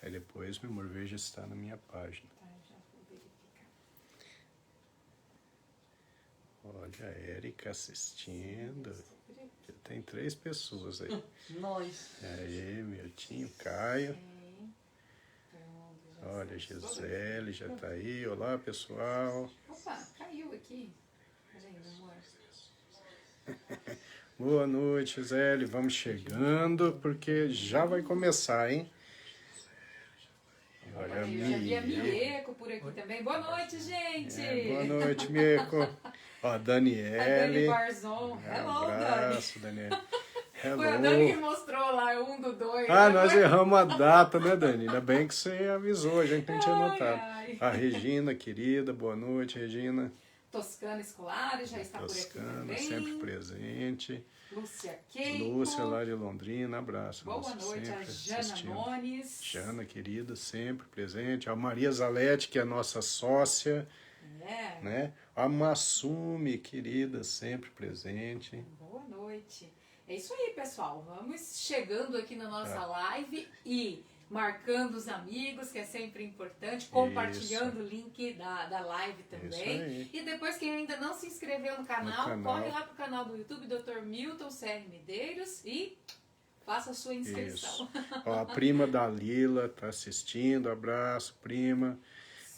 Aí depois, meu amor, veja se está na minha página. Tá, já vou verificar. Olha, a Érica assistindo. Já tem 3 pessoas aí. Nós. Aí, Miltinho, Caio. Sim. Olha, Gisele já tá aí. Olá, pessoal. Opa, caiu aqui. Peraí, meu amor. Boa noite, Gisele. Vamos chegando, porque já vai começar, hein? Olha, Eu já vi a Mieko por aqui também. Boa noite, gente! Boa noite, Mieko. Ó, A Daniele. Dani Barzon. Hello, Dani. Abraço, Daniele. Hello. Foi a Dani que mostrou lá, 1 do 2. Ah, nós erramos a data, né, Dani? Ainda bem que você avisou, a gente nem tinha notado. Ai. A Regina, querida, boa noite, Regina. Toscana Escolari já está por aqui Toscana, também. sempre presente. Lúcia Keiko. Lúcia, lá de Londrina, abraço. Boa Lúcia, noite, a sempre Jana assistindo. Nunes. Jana, querida, sempre presente. A Maria Zalete, que é a nossa sócia, É. né? A Massumi, querida, sempre presente. Boa noite. É isso aí, pessoal. Vamos chegando aqui na nossa live e marcando os amigos, que é sempre importante, compartilhando o link da live Isso também. aí. E depois, quem ainda não se inscreveu no canal, corre lá pro canal do YouTube, Dr. Milton CR Medeiros, e faça a sua inscrição. Isso. Ó, a prima da Lila tá assistindo, abraço, prima.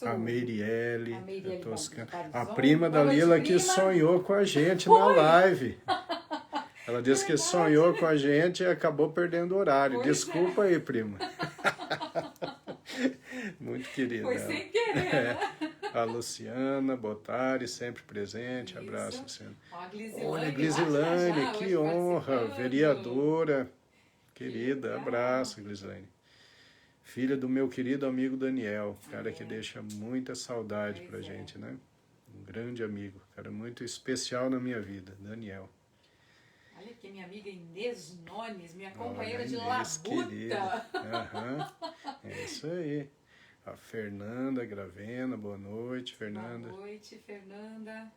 A Meirielle, A Meirielle Toscana. Barzon. A prima da Boa noite, Lila que prima. sonhou com a gente na live. Ela disse que Verdade. sonhou com a gente e acabou perdendo o horário. Pois Desculpa aí, prima. Muito querida. Foi sem querer, né? A Luciana Botari, sempre presente. Isso. Abraço, Luciana. Ó, a Glisilane, Olha, lá Glisilane, já, que hoje honra. participando. Vereadora. Querida, legal. abraço, Glisilane. Filha do meu querido amigo Daniel, cara que deixa muita saudade Pois pra é. gente, né? Um grande amigo, cara muito especial na minha vida, Daniel. Olha aqui, minha amiga Inês Nones, minha companheira Olha, de Inês, querida. labuta. Aham, é isso aí. A Fernanda Gravena, boa noite, Fernanda. Boa noite, Fernanda.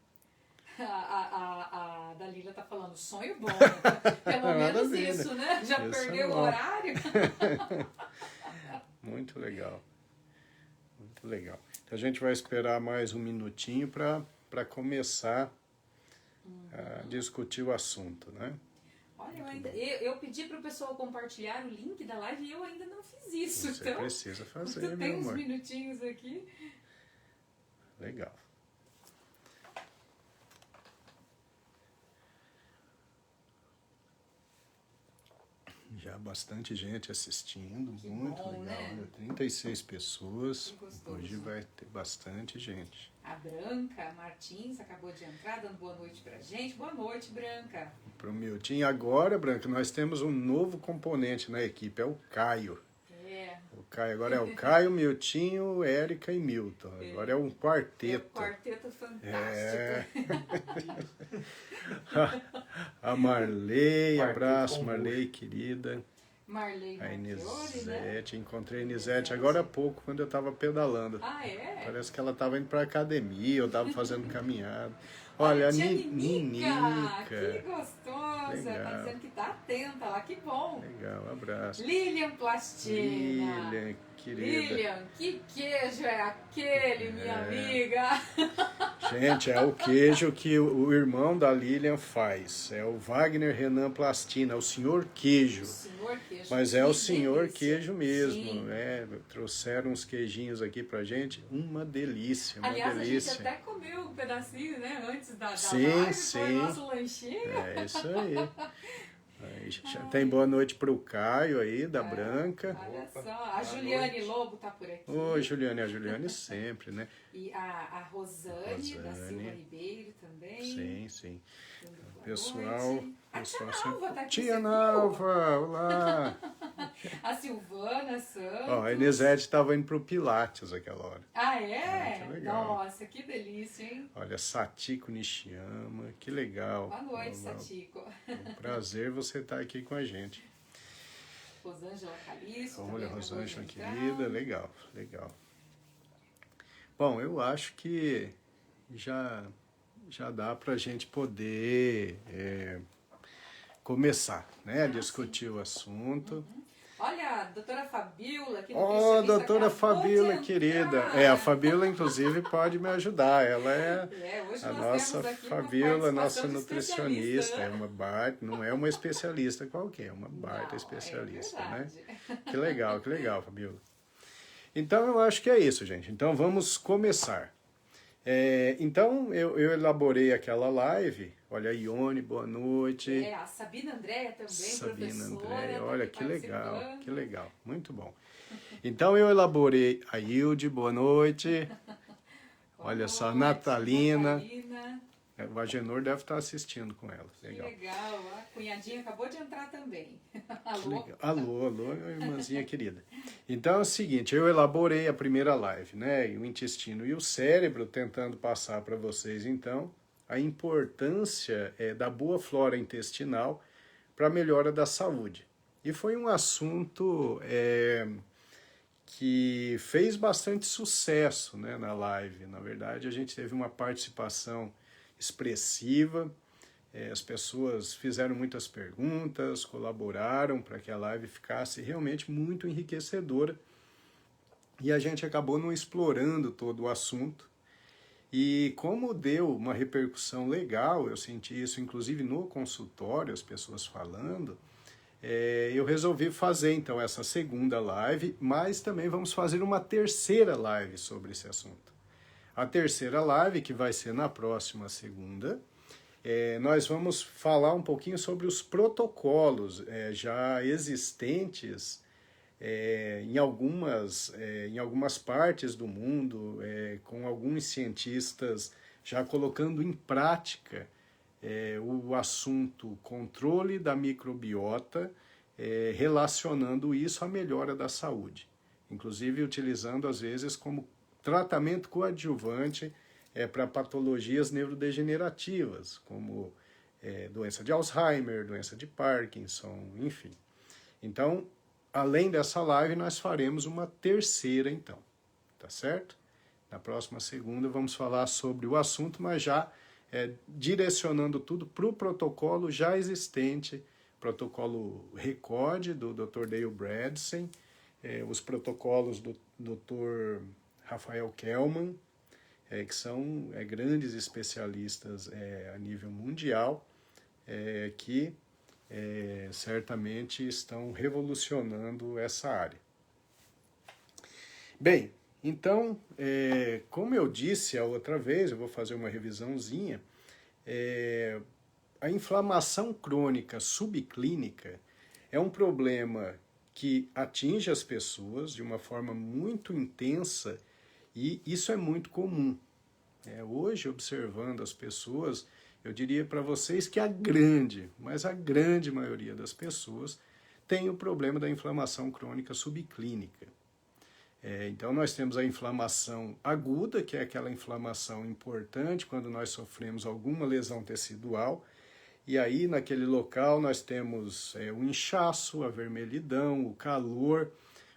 A Dalila tá falando, sonho bom. Pelo menos Maravilha. isso, né? Já Isso é perdeu o bom. horário. Muito legal. Muito legal. Então a gente vai esperar mais um minutinho para começar a discutir o assunto, né? Olha, eu pedi pro pessoal compartilhar o link da live e eu ainda não fiz isso. Você Então, precisa fazer, tu meu tem uns amor. minutinhos aqui. Legal. Já bastante gente assistindo, Que muito bom, legal. né? Olha, 36 pessoas. Que gostoso. Hoje vai ter bastante gente. A Branca Martins acabou de entrar, dando boa noite pra gente. Boa noite, Branca. Pro Milton. Agora, Branca, nós temos um novo componente na equipe, é o Caio. É. O Caio agora é o Caio, Miltinho, Érica e Milton. Agora é um É o quarteto. quarteto fantástico. É. A Marley, Quarteto abraço, com Marley, querida. Marley A Marchiori, né? Inesete, encontrei a Inesete agora há pouco, quando eu estava pedalando. Ah, é? Parece que ela estava indo para academia, eu estava fazendo caminhada. Olha, a tia Ninica. que gostosa. Legal. Tá dizendo que tá atenta lá, que bom. Legal, abraço. Lilian Plastina. Lilian, querida. Lilian, que queijo é aquele, minha amiga? Gente, é o queijo que o irmão da Lilian faz. É o Wagner Renan Plastina, é o senhor queijo. O senhor queijo. Mas é o que senhor delícia. queijo mesmo, Sim. né? Trouxeram uns queijinhos aqui pra gente, uma delícia, uma Aliás, delícia. a gente até comeu um pedacinho, né? Antes da Sim, live, sim. foi nosso lanchinho. É isso aí. Aí já tem boa noite pro Caio aí, da Branca. Olha Opa, só, a boa Juliane noite. Lobo tá por aqui. Oi, Juliane, a Juliane sempre, né? E a Rosane, da Rosane. Silva Ribeiro também. Sim, sim. Dando boa Pessoal, noite. A pessoal tia Nalva tá aqui, Tia você viu? Nalva, olá! A Silvana Santos. Ó, a Inesete estava indo pro Pilates aquela hora. Ah, é? Ah, que legal. Nossa, que delícia, hein? Olha, Satiko Nishiyama, que legal. Boa noite, Ó, Satiko. um prazer você estar aqui com a gente. Rosângela Calixto. Olha, também acabou Rosângela, de entrar. querida, legal, legal. Bom, eu acho que já dá para a gente poder começar, né, a discutir o assunto. Ó, Olha, a doutora Fabiola, que Oh, doutora Fabiola, querida. A Fabiola, inclusive, pode me ajudar. Ela é hoje a nós nossa temos aqui Fabiola, uma nossa participação de nutricionista. especialista, né? É uma baita, não é uma especialista qualquer, é uma baita Não, especialista, é né? verdade. Que legal, Fabiola. Então, eu acho que é isso, gente. Então, vamos começar. Então, eu elaborei aquela live. Olha, Ione, boa noite. A Sabina Andréia também, Sabina professora, Andréia, tá olha aqui que legal, muito bom. Então eu elaborei a Hilde, boa noite. Olha só, a Natalina. O Agenor deve estar assistindo com ela. Legal. Que legal, a cunhadinha acabou de entrar também. Alô? Alô, irmãzinha querida. Então é o seguinte, eu elaborei a primeira live, né? O intestino e o cérebro, tentando passar para vocês, então, a importância da boa flora intestinal para a melhora da saúde. E foi um assunto que fez bastante sucesso, né, na live. Na verdade, a gente teve uma participação expressiva, as pessoas fizeram muitas perguntas, colaboraram para que a live ficasse realmente muito enriquecedora. E a gente acabou não explorando todo o assunto. E como deu uma repercussão legal, eu senti isso inclusive no consultório, as pessoas falando, eu resolvi fazer então essa segunda live, mas também vamos fazer uma terceira live sobre esse assunto. A terceira live, que vai ser na próxima segunda, nós vamos falar um pouquinho sobre os protocolos já existentes em algumas partes do mundo, com alguns cientistas já colocando em prática o assunto controle da microbiota, relacionando isso à melhora da saúde. Inclusive utilizando, às vezes, como tratamento coadjuvante para patologias neurodegenerativas, como doença de Alzheimer, doença de Parkinson, enfim. Então, além dessa live, nós faremos uma terceira, então, tá certo? Na próxima segunda vamos falar sobre o assunto, mas já direcionando tudo para o protocolo já existente, protocolo RECORD, do Dr. Dale Bredesen, os protocolos do Dr. Rafael Kellman, que são grandes especialistas a nível mundial, que certamente estão revolucionando essa área. Bem, então, como eu disse a outra vez, eu vou fazer uma revisãozinha, a inflamação crônica subclínica é um problema que atinge as pessoas de uma forma muito intensa e isso é muito comum. Hoje, observando as pessoas, eu diria para vocês que a grande maioria das pessoas tem o problema da inflamação crônica subclínica. Então nós temos a inflamação aguda, que é aquela inflamação importante quando nós sofremos alguma lesão tecidual, e aí naquele local nós temos o inchaço, a vermelhidão, o calor,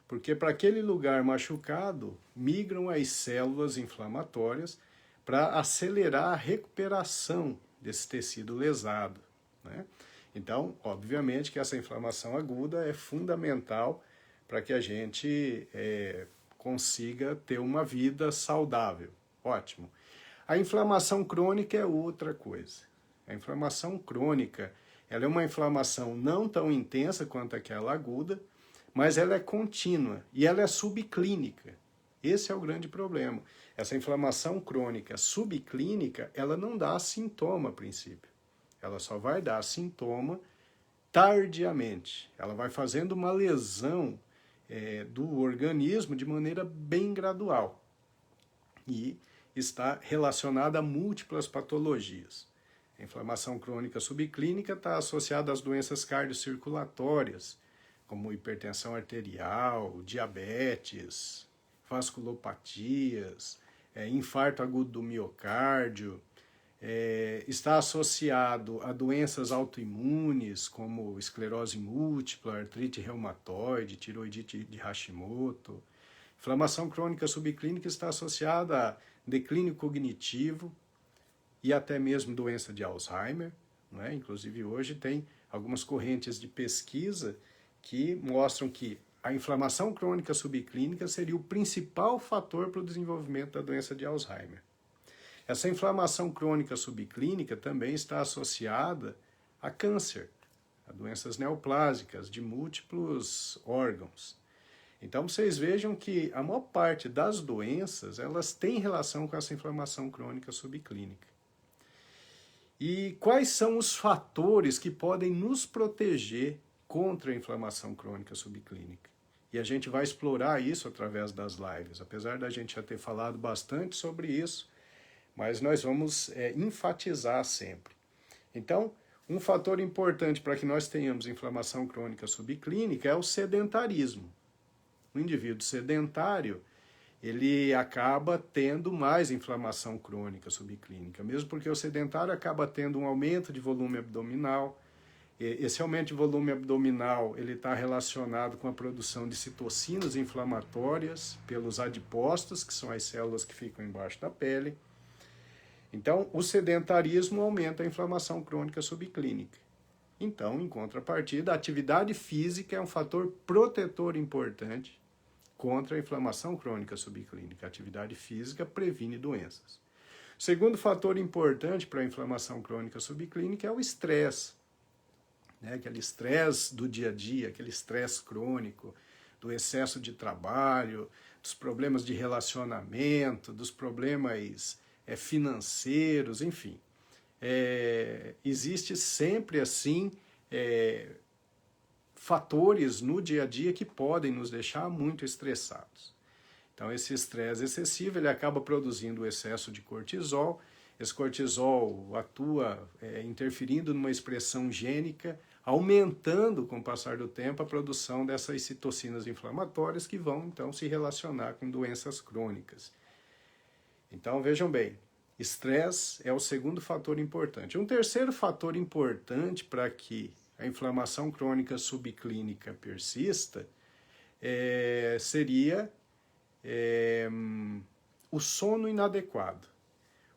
porque para aquele lugar machucado migram as células inflamatórias para acelerar a recuperação desse tecido lesado, né? Então, obviamente que essa inflamação aguda é fundamental para que a gente consiga ter uma vida saudável. Ótimo. A inflamação crônica é outra coisa. A inflamação crônica, ela é uma inflamação não tão intensa quanto aquela aguda, mas ela é contínua e ela é subclínica. Esse é o grande problema. Essa inflamação crônica subclínica, ela não dá sintoma a princípio. Ela só vai dar sintoma tardiamente. Ela vai fazendo uma lesão do organismo de maneira bem gradual. E está relacionada a múltiplas patologias. A inflamação crônica subclínica está associada às doenças cardiocirculatórias, como hipertensão arterial, diabetes, vasculopatias, infarto agudo do miocárdio, está associado a doenças autoimunes, como esclerose múltipla, artrite reumatoide, tiroidite de Hashimoto. Inflamação crônica subclínica está associada a declínio cognitivo e até mesmo doença de Alzheimer, não é? Inclusive hoje tem algumas correntes de pesquisa que mostram que a inflamação crônica subclínica seria o principal fator para o desenvolvimento da doença de Alzheimer. Essa inflamação crônica subclínica também está associada a câncer, a doenças neoplásicas de múltiplos órgãos. Então vocês vejam que a maior parte das doenças, elas têm relação com essa inflamação crônica subclínica. E quais são os fatores que podem nos proteger contra a inflamação crônica subclínica? E a gente vai explorar isso através das lives, apesar da gente já ter falado bastante sobre isso, mas nós vamos enfatizar sempre. Então, um fator importante para que nós tenhamos inflamação crônica subclínica é o sedentarismo. O indivíduo sedentário, ele acaba tendo mais inflamação crônica subclínica, mesmo porque o sedentário acaba tendo um aumento de volume abdominal. Esse aumento de volume abdominal ele está relacionado com a produção de citocinas inflamatórias pelos adipócitos, que são as células que ficam embaixo da pele. Então, o sedentarismo aumenta a inflamação crônica subclínica. Então, em contrapartida, a atividade física é um fator protetor importante contra a inflamação crônica subclínica. A atividade física previne doenças. O segundo fator importante para a inflamação crônica subclínica é o estresse. Aquele estresse do dia a dia, aquele estresse crônico, do excesso de trabalho, dos problemas de relacionamento, dos problemas financeiros, enfim. Existe sempre, assim, fatores no dia a dia que podem nos deixar muito estressados. Então, esse estresse excessivo ele acaba produzindo o excesso de cortisol. Esse cortisol atua interferindo numa expressão gênica, aumentando com o passar do tempo a produção dessas citocinas inflamatórias que vão, então, se relacionar com doenças crônicas. Então, vejam bem, estresse é o segundo fator importante. Um terceiro fator importante para que a inflamação crônica subclínica persista seria o sono inadequado.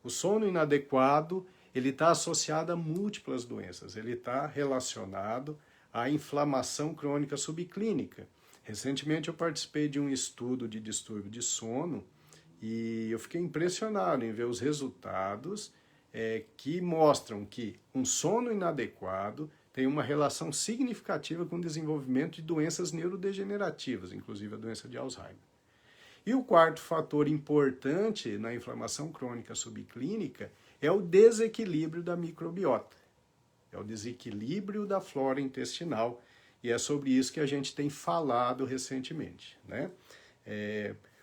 O sono inadequado ele está associado a múltiplas doenças, ele está relacionado à inflamação crônica subclínica. Recentemente eu participei de um estudo de distúrbio de sono e eu fiquei impressionado em ver os resultados que mostram que um sono inadequado tem uma relação significativa com o desenvolvimento de doenças neurodegenerativas, inclusive a doença de Alzheimer. E o quarto fator importante na inflamação crônica subclínica é o desequilíbrio da microbiota. É o desequilíbrio da flora intestinal e é sobre isso que a gente tem falado recentemente, né?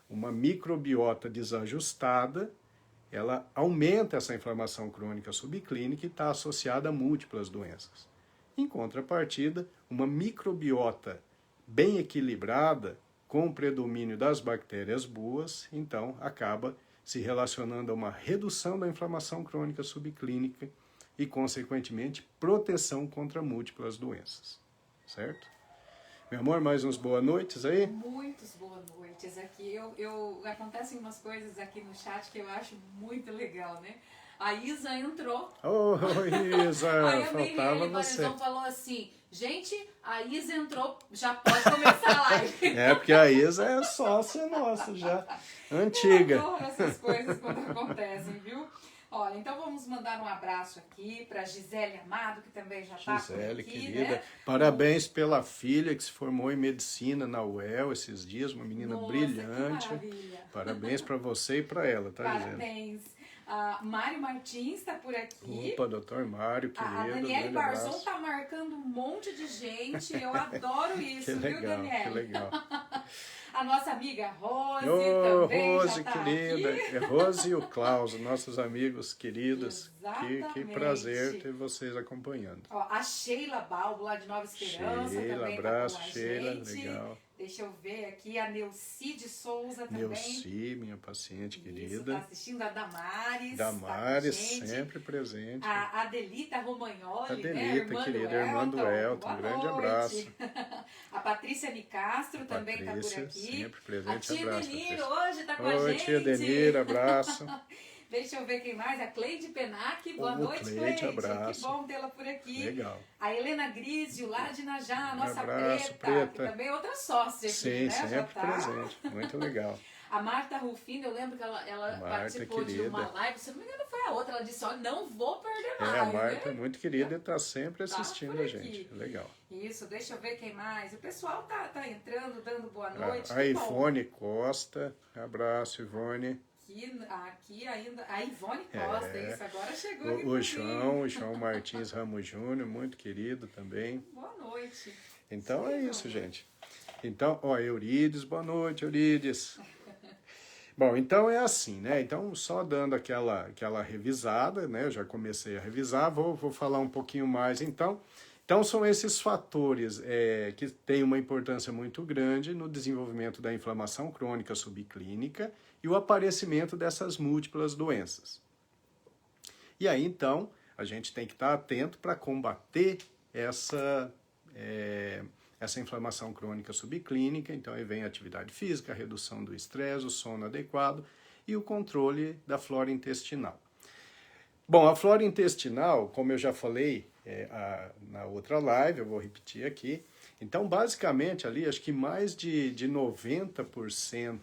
Uma microbiota desajustada, ela aumenta essa inflamação crônica subclínica e está associada a múltiplas doenças. Em contrapartida, uma microbiota bem equilibrada, com o predomínio das bactérias boas, então acaba se relacionando a uma redução da inflamação crônica subclínica e, consequentemente, proteção contra múltiplas doenças. Certo? Meu amor, mais uns boas noites aí? Muitas boas noites aqui. Acontecem umas coisas aqui no chat que eu acho muito legal, né? A Isa entrou. Isa, aí a faltava você. Falou assim, gente, a Isa entrou, já pode começar a live. Porque a Isa é sócia nossa já, antiga. Eu adoro essas coisas quando acontecem, viu? Olha, então vamos mandar um abraço aqui para Gisele Amado, que também já está por aqui, querida, né? Parabéns pela filha que se formou em medicina na UEL esses dias, uma menina brilhante. Que maravilha. Parabéns para você e para ela, tá dizendo? Parabéns. Mário Martins está por aqui. Opa, doutor Mário, querido. A Daniele Barzon está marcando um monte de gente. Eu adoro isso, que legal, viu, Daniele? Que legal. A nossa amiga Rose também Rose, já tá querida. aqui. Rose e o Klaus, nossos amigos queridos. Exatamente. Que prazer ter vocês acompanhando. A Sheila Balbo, lá de Nova Esperança, Sheila, também abraço, tá com a Sheila, gente. legal. Deixa eu ver aqui, a Neuci de Souza também. Neuci, minha paciente querida. Está assistindo a Damares. Damares, tá sempre presente. A Adelita Romagnoli, Adelita, né? Irmã querida, do irmã do Elton. Um grande abraço. A Patrícia Nicastro também está por aqui. Sempre presente, a tia abraço. Denir hoje está com a Oi, gente. tia Denir, abraço. Deixa eu ver quem mais. A Cleide Penac. Boa noite, Cleide. Abraço. Que bom tê-la por aqui. Legal. A Helena Grísio, lá de Najá, a nossa Abraço, preta, que também é outra sócia aqui, sim, né? sempre presente. Muito legal. A Marta Rufino, eu lembro que ela participou de uma live, se não me engano foi a outra, ela disse, olha, não vou perder mais. A Marta é muito querida e está sempre assistindo a gente. Legal. Isso, deixa eu ver quem mais. O pessoal tá entrando, dando boa noite. A Ivone Costa, abraço, Ivone. Aqui ainda, a Ivone Costa, isso, agora chegou aqui. O João Martins Ramos Júnior, muito querido também. Boa noite. Então é isso, gente. Então, Eurides, boa noite, Eurides. Bom, então é assim, né? Então, só dando aquela revisada, né? Eu já comecei a revisar, vou falar um pouquinho mais, então. Então, são esses fatores que têm uma importância muito grande no desenvolvimento da inflamação crônica subclínica e o aparecimento dessas múltiplas doenças. E aí, então, a gente tem que estar atento para combater essa inflamação crônica subclínica. Então, aí vem a atividade física, a redução do estresse, o sono adequado e o controle da flora intestinal. Bom, a flora intestinal, como eu já falei na outra live, eu vou repetir aqui. Então, basicamente, ali, acho que mais de 90%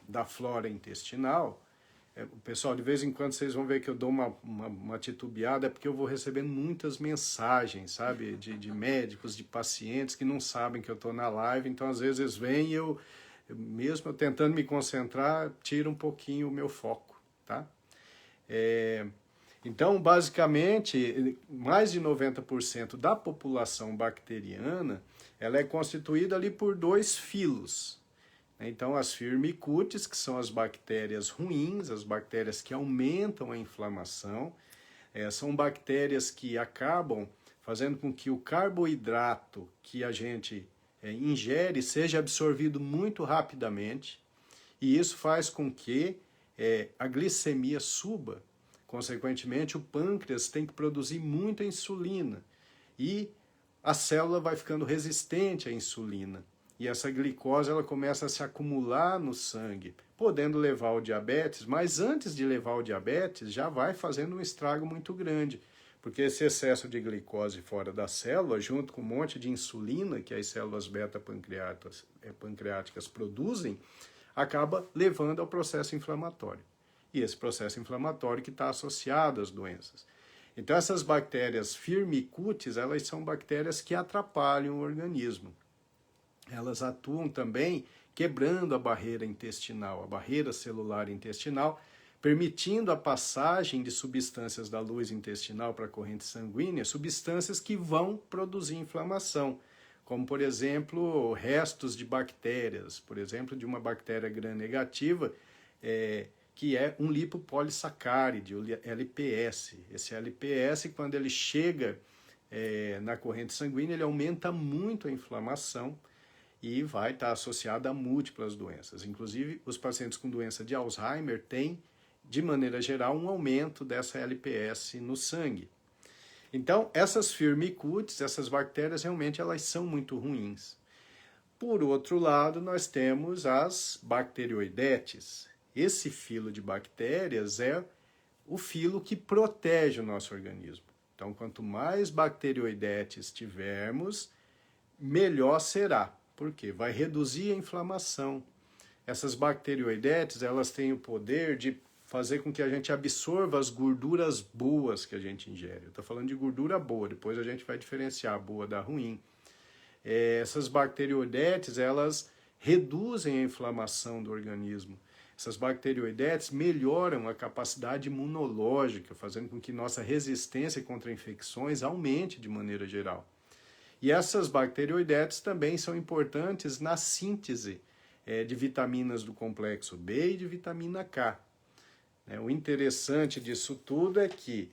da flora intestinal, o pessoal, de vez em quando, vocês vão ver que eu dou uma titubeada, é porque eu vou recebendo muitas mensagens, sabe, de médicos, de pacientes que não sabem que eu estou na live, então, às vezes, eles vêm e mesmo eu tentando me concentrar, tiro um pouquinho o meu foco, tá? Então, basicamente, mais de 90% da população bacteriana, ela é constituída ali por 2 filos. Então, as Firmicutes, que são as bactérias ruins, as bactérias que aumentam a inflamação, são bactérias que acabam fazendo com que o carboidrato que a gente ingere seja absorvido muito rapidamente, e isso faz com que a glicemia suba. Consequentemente, o pâncreas tem que produzir muita insulina e a célula vai ficando resistente à insulina. E essa glicose ela começa a se acumular no sangue, podendo levar ao diabetes, mas antes de levar ao diabetes já vai fazendo um estrago muito grande, porque esse excesso de glicose fora da célula, junto com um monte de insulina que as células beta-pancreáticas produzem, acaba levando ao processo inflamatório. E esse processo inflamatório que está associado às doenças. Então, essas bactérias Firmicutes, elas são bactérias que atrapalham o organismo. Elas atuam também quebrando a barreira intestinal, a barreira celular intestinal, permitindo a passagem de substâncias da luz intestinal para a corrente sanguínea, substâncias que vão produzir inflamação, como, por exemplo, restos de bactérias, por exemplo, de uma bactéria gram-negativa, que é um lipopolissacáride, o LPS. Esse LPS, quando ele chega na corrente sanguínea, ele aumenta muito a inflamação e vai estar associado a múltiplas doenças. Inclusive, os pacientes com doença de Alzheimer têm, de maneira geral, um aumento dessa LPS no sangue. Então, essas Firmicutes, essas bactérias, realmente elas são muito ruins. Por outro lado, nós temos as bacteroidetes. Esse filo de bactérias é o filo que protege o nosso organismo. Então, quanto mais bacteroidetes tivermos, melhor será. Por quê? Vai reduzir a inflamação. Essas bacteroidetes, elas têm o poder de fazer com que a gente absorva as gorduras boas que a gente ingere. Eu estou falando de gordura boa, depois a gente vai diferenciar a boa da ruim. Essas bacteroidetes, elas reduzem a inflamação do organismo. Essas bacteroidetes melhoram a capacidade imunológica, fazendo com que nossa resistência contra infecções aumente de maneira geral. E essas bacteroidetes também são importantes na síntese de vitaminas do complexo B e de vitamina K. O interessante disso tudo é que,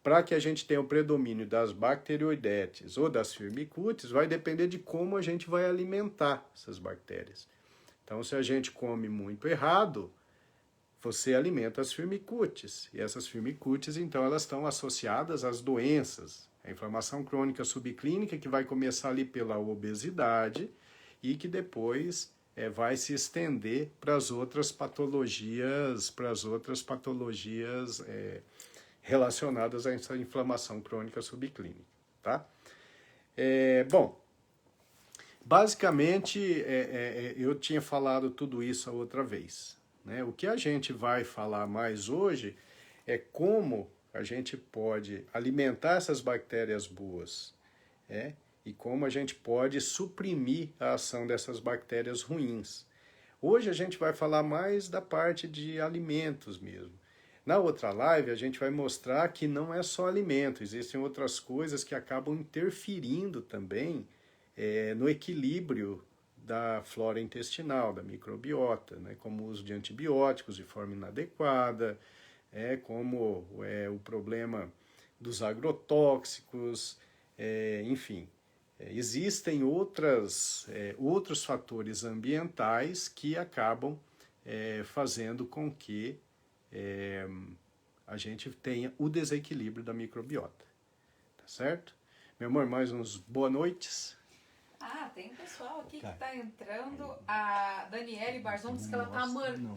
para que a gente tenha o predomínio das bacteroidetes ou das Firmicutes, vai depender de como a gente vai alimentar essas bactérias. Então, se a gente come muito errado, você alimenta as Firmicutes. E essas Firmicutes, então, elas estão associadas às doenças. A inflamação crônica subclínica, que vai começar ali pela obesidade e que depois vai se estender para as outras patologias, relacionadas a essa inflamação crônica subclínica, tá? Bom, basicamente eu tinha falado tudo isso a outra vez, né? O que a gente vai falar mais hoje é como a gente pode alimentar essas bactérias boas, e como a gente pode suprimir a ação dessas bactérias ruins. Hoje a gente vai falar mais da parte de alimentos mesmo. Na outra live a gente vai mostrar que não é só alimento, existem outras coisas que acabam interferindo também no equilíbrio da flora intestinal, da microbiota, né? Como o uso de antibióticos de forma inadequada, como o problema dos agrotóxicos, enfim. Existem outros fatores ambientais que acabam fazendo com que a gente tenha o desequilíbrio da microbiota. Tá certo? Meu amor, mais uns boa noites. Tem um pessoal aqui que está entrando. A Daniele Barzon diz que ela está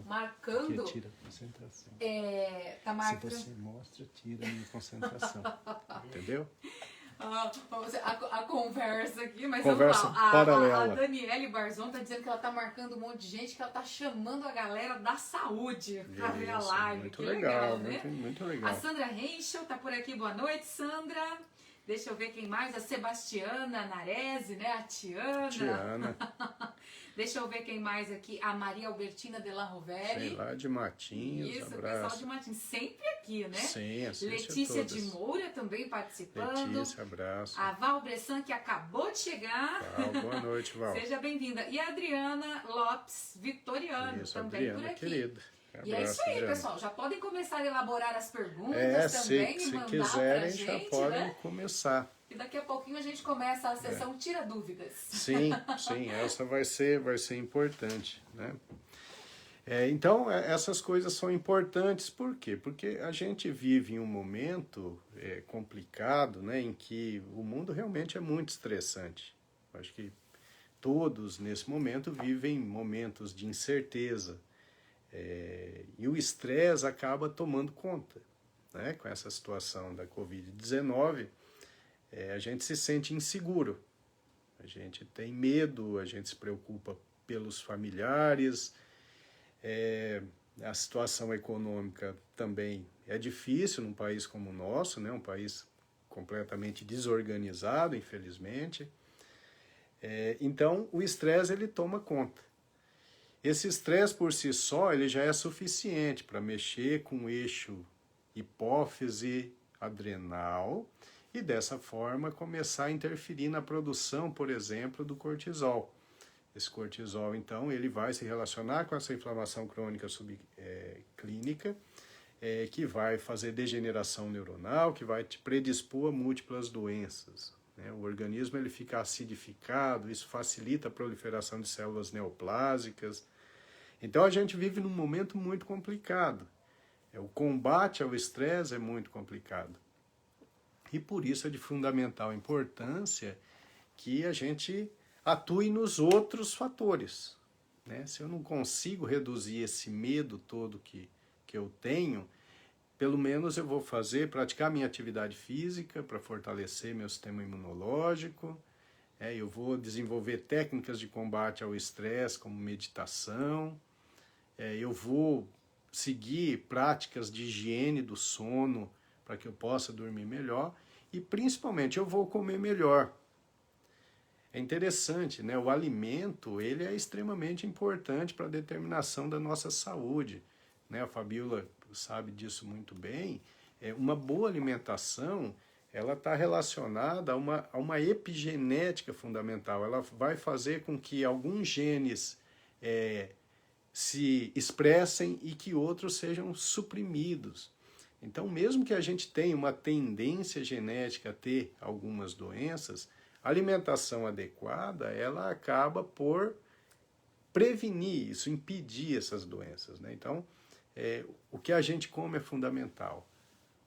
marcando. Porque tira a concentração. Tá marcando. Se você mostra, tira a minha concentração. Entendeu? A conversa aqui, mas conversa vamos lá. paralela. A Daniele Barzon está dizendo que ela está marcando um monte de gente, que ela está chamando a galera da saúde para ver a live. Muito que legal, né? muito legal. A Sandra Henschel está por aqui. Boa noite, Sandra. Deixa eu ver quem mais. A Sebastiana Narese, né? A Tiana. Deixa eu ver quem mais aqui. A Maria Albertina de la Roveri. Sei lá, de Matinhos. Isso, abraço. pessoal de Matinhos. Sempre aqui, né? Sim, Letícia todas. de Moura também participando. Letícia, abraço. A Val Bressan, que acabou de chegar. Val, boa noite, Val. Seja bem-vinda. E a Adriana Lopes Vitoriano, isso, também Adriana, por aqui. Querida. E é isso aí, Adriana. pessoal. Já podem começar a elaborar as perguntas também e mandar quiserem, pra gente, já podem né? começar. E daqui a pouquinho a gente começa a sessão Tira Dúvidas. Sim, essa vai ser importante, né? Então, essas coisas são importantes, por quê? Porque a gente vive em um momento complicado, né, em que o mundo realmente é muito estressante. Acho que todos, nesse momento, vivem momentos de incerteza. E o estresse acaba tomando conta, né? Com essa situação da Covid-19, a gente se sente inseguro, a gente tem medo, a gente se preocupa pelos familiares, a situação econômica também é difícil num país como o nosso, né? Um país completamente desorganizado, infelizmente. Então, o estresse ele toma conta. Esse estresse por si só ele já é suficiente para mexer com o eixo hipófise adrenal e dessa forma começar a interferir na produção, por exemplo, do cortisol. Esse cortisol, então, ele vai se relacionar com essa inflamação crônica subclínica, que vai fazer degeneração neuronal, que vai te predispor a múltiplas doenças. Né? O organismo ele fica acidificado, isso facilita a proliferação de células neoplásicas. Então a gente vive num momento muito complicado. O combate ao estresse é muito complicado. E por isso é de fundamental importância que a gente atue nos outros fatores. Né? Se eu não consigo reduzir esse medo todo que eu tenho, pelo menos eu vou praticar minha atividade física para fortalecer meu sistema imunológico. Eu vou desenvolver técnicas de combate ao estresse, como meditação. Eu vou seguir práticas de higiene do sono para que eu possa dormir melhor. E, principalmente, eu vou comer melhor. É interessante, né? O alimento ele é extremamente importante para a determinação da nossa saúde. Né? A Fabíola sabe disso muito bem. Uma boa alimentação ela está relacionada a uma epigenética fundamental. Ela vai fazer com que alguns genes se expressem e que outros sejam suprimidos. Então, mesmo que a gente tenha uma tendência genética a ter algumas doenças, a alimentação adequada, ela acaba por prevenir isso, impedir essas doenças. Né? Então, o que a gente come é fundamental.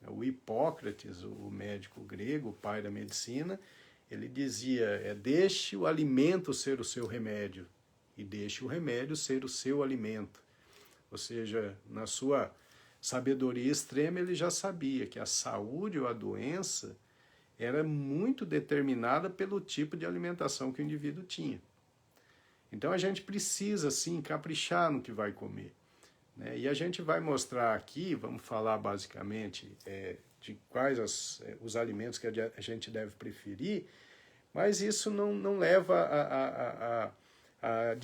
O Hipócrates, o médico grego, o pai da medicina, ele dizia, deixe o alimento ser o seu remédio e deixe o remédio ser o seu alimento. Ou seja, na sua sabedoria extrema, ele já sabia que a saúde ou a doença era muito determinada pelo tipo de alimentação que o indivíduo tinha. Então a gente precisa, sim, caprichar no que vai comer, né? E a gente vai mostrar aqui, vamos falar basicamente de quais os alimentos que a gente deve preferir, mas isso não leva a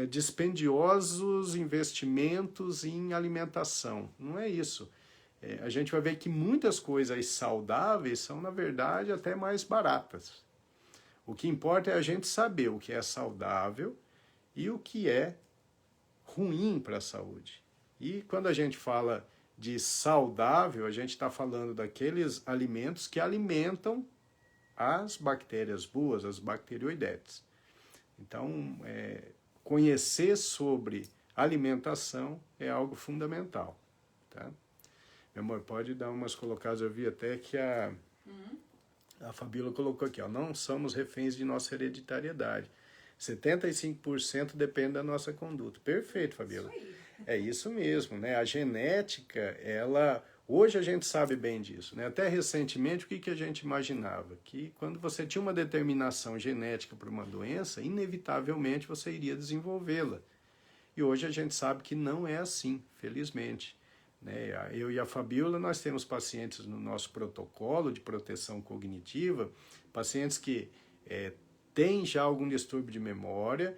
dispendiosos investimentos em alimentação. Não é isso. A gente vai ver que muitas coisas saudáveis são, na verdade, até mais baratas. O que importa é a gente saber o que é saudável e o que é ruim para a saúde. E quando a gente fala de saudável, a gente está falando daqueles alimentos que alimentam as bactérias boas, as bacteroidetes. Então, conhecer sobre alimentação é algo fundamental, tá? Meu amor, pode dar umas colocadas, eu vi até que a Fabíola colocou aqui, ó, não somos reféns de nossa hereditariedade. 75% depende da nossa conduta. Perfeito, Fabíola. É isso mesmo, né? A genética, hoje a gente sabe bem disso, né? Até recentemente, o que a gente imaginava? Que quando você tinha uma determinação genética para uma doença, inevitavelmente você iria desenvolvê-la. E hoje a gente sabe que não é assim, felizmente. Né? Eu e a Fabíola, nós temos pacientes no nosso protocolo de proteção cognitiva, pacientes que têm já algum distúrbio de memória,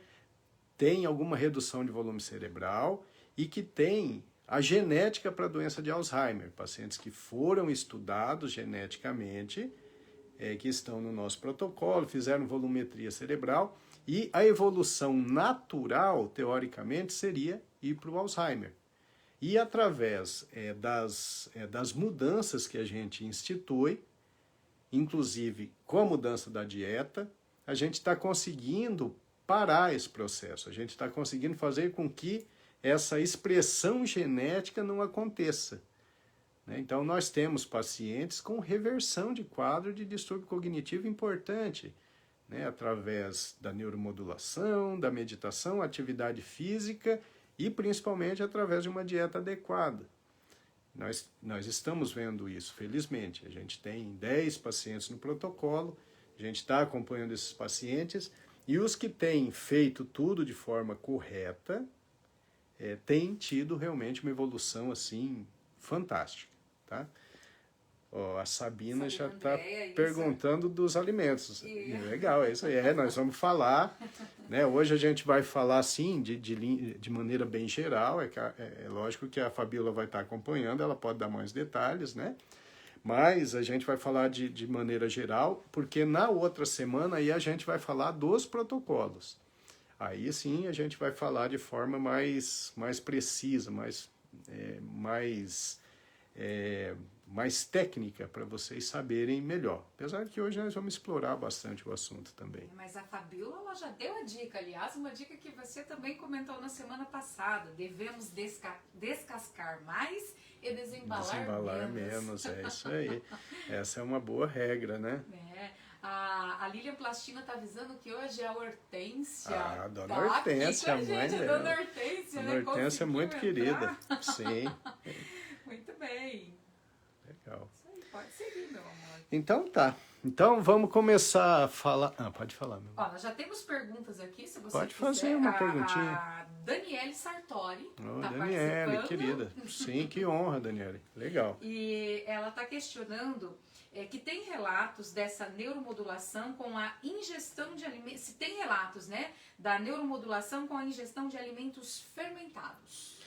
têm alguma redução de volume cerebral e que têm a genética para a doença de Alzheimer, pacientes que foram estudados geneticamente, que estão no nosso protocolo, fizeram volumetria cerebral e a evolução natural, teoricamente, seria ir para o Alzheimer. E através das mudanças que a gente institui, inclusive com a mudança da dieta, a gente está conseguindo parar esse processo, a gente está conseguindo fazer com que essa expressão genética não aconteça. Então, nós temos pacientes com reversão de quadro de distúrbio cognitivo importante, né? Através da neuromodulação, da meditação, atividade física e principalmente através de uma dieta adequada. Nós estamos vendo isso, felizmente. A gente tem 10 pacientes no protocolo, a gente está acompanhando esses pacientes e os que têm feito tudo de forma correta têm tido realmente uma evolução assim fantástica. Tá? A Sabina já está perguntando dos alimentos. Legal, é isso aí. Nós vamos falar, né? Hoje a gente vai falar assim, de maneira bem geral. É lógico que a Fabíola vai estar acompanhando, ela pode dar mais detalhes, né? Mas a gente vai falar de maneira geral, porque na outra semana aí a gente vai falar dos protocolos. Aí sim a gente vai falar de forma mais precisa, mais técnica para vocês saberem melhor. Apesar de que hoje nós vamos explorar bastante o assunto também. Mas a Fabíola ela já deu a dica, aliás, uma dica que você também comentou na semana passada. Devemos descascar mais e desembalar menos. É isso aí. Essa é uma boa regra, né? A Lilian Plastina está avisando que hoje é a Hortência. A dona Hortência, a mãe dela. Dona Hortência, né? Dona Hortência é muito querida. Sim. Muito bem. Legal. Isso aí, pode seguir, meu amor. Então tá. Então vamos começar a falar. Pode falar, meu amor. Nós já temos perguntas aqui, se você pode quiser. Fazer uma perguntinha. A Daniele Sartori tá Daniele, participando. querida. Sim, que honra, Daniele. Legal. E ela está questionando que tem relatos dessa neuromodulação com a ingestão de alimentos. Se tem relatos, né, da neuromodulação com a ingestão de alimentos fermentados.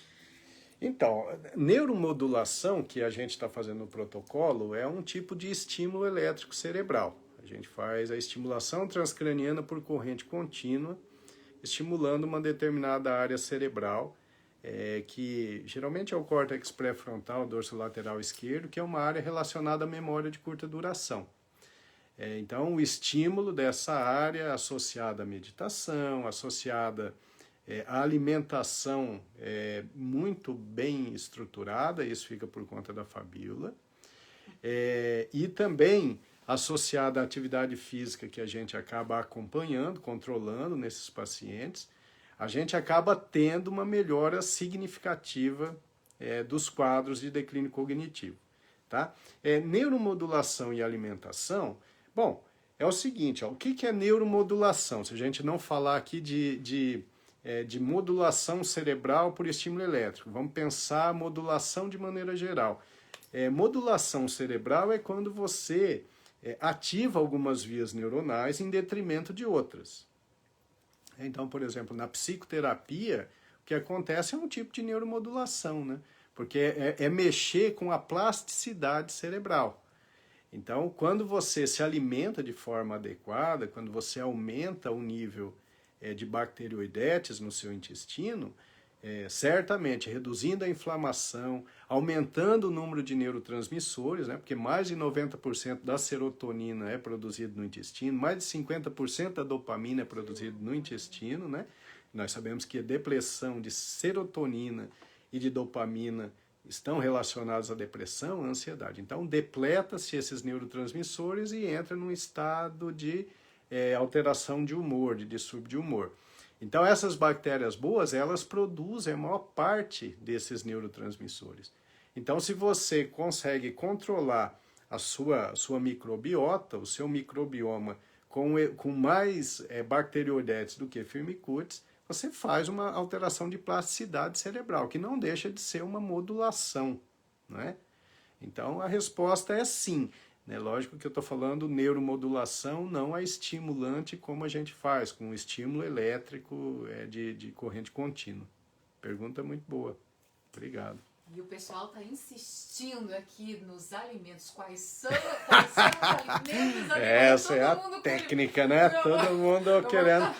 Então, neuromodulação que a gente está fazendo no protocolo é um tipo de estímulo elétrico cerebral. A gente faz a estimulação transcraniana por corrente contínua, estimulando uma determinada área cerebral, que geralmente é o córtex pré-frontal, dorso lateral esquerdo, que é uma área relacionada à memória de curta duração. Então, o estímulo dessa área associada à meditação, associada a alimentação muito bem estruturada, isso fica por conta da Fabíola, e também associada à atividade física que a gente acaba acompanhando, controlando nesses pacientes, a gente acaba tendo uma melhora significativa dos quadros de declínio cognitivo. Tá? Neuromodulação e alimentação, bom, é o seguinte, ó, o que é neuromodulação? Se a gente não falar aqui de modulação cerebral por estímulo elétrico, vamos pensar modulação de maneira geral. Modulação cerebral é quando você ativa algumas vias neuronais em detrimento de outras. Então, por exemplo, na psicoterapia, o que acontece é um tipo de neuromodulação, né? Porque é mexer com a plasticidade cerebral. Então, quando você se alimenta de forma adequada, quando você aumenta o nível de bacteroidetes no seu intestino, certamente reduzindo a inflamação, aumentando o número de neurotransmissores, né, porque mais de 90% da serotonina é produzido no intestino, mais de 50% da dopamina é produzido no intestino, né? Nós sabemos que a depressão de serotonina e de dopamina estão relacionados à depressão, à ansiedade. Então, depleta-se esses neurotransmissores e entra num estado de alteração de humor, de distúrbio de humor. Então, essas bactérias boas, elas produzem a maior parte desses neurotransmissores. Então, se você consegue controlar a sua microbiota, o seu microbioma com mais bacteroidetes do que firmicutes, você faz uma alteração de plasticidade cerebral, que não deixa de ser uma modulação, não é? Então, a resposta é sim. Né? Lógico que eu estou falando neuromodulação, não a estimulante como a gente faz, com um estímulo elétrico de corrente contínua. Pergunta muito boa. Obrigado. E o pessoal está insistindo aqui nos alimentos. Quais são os alimentos? Essa é a técnica, né? Todo mundo querendo...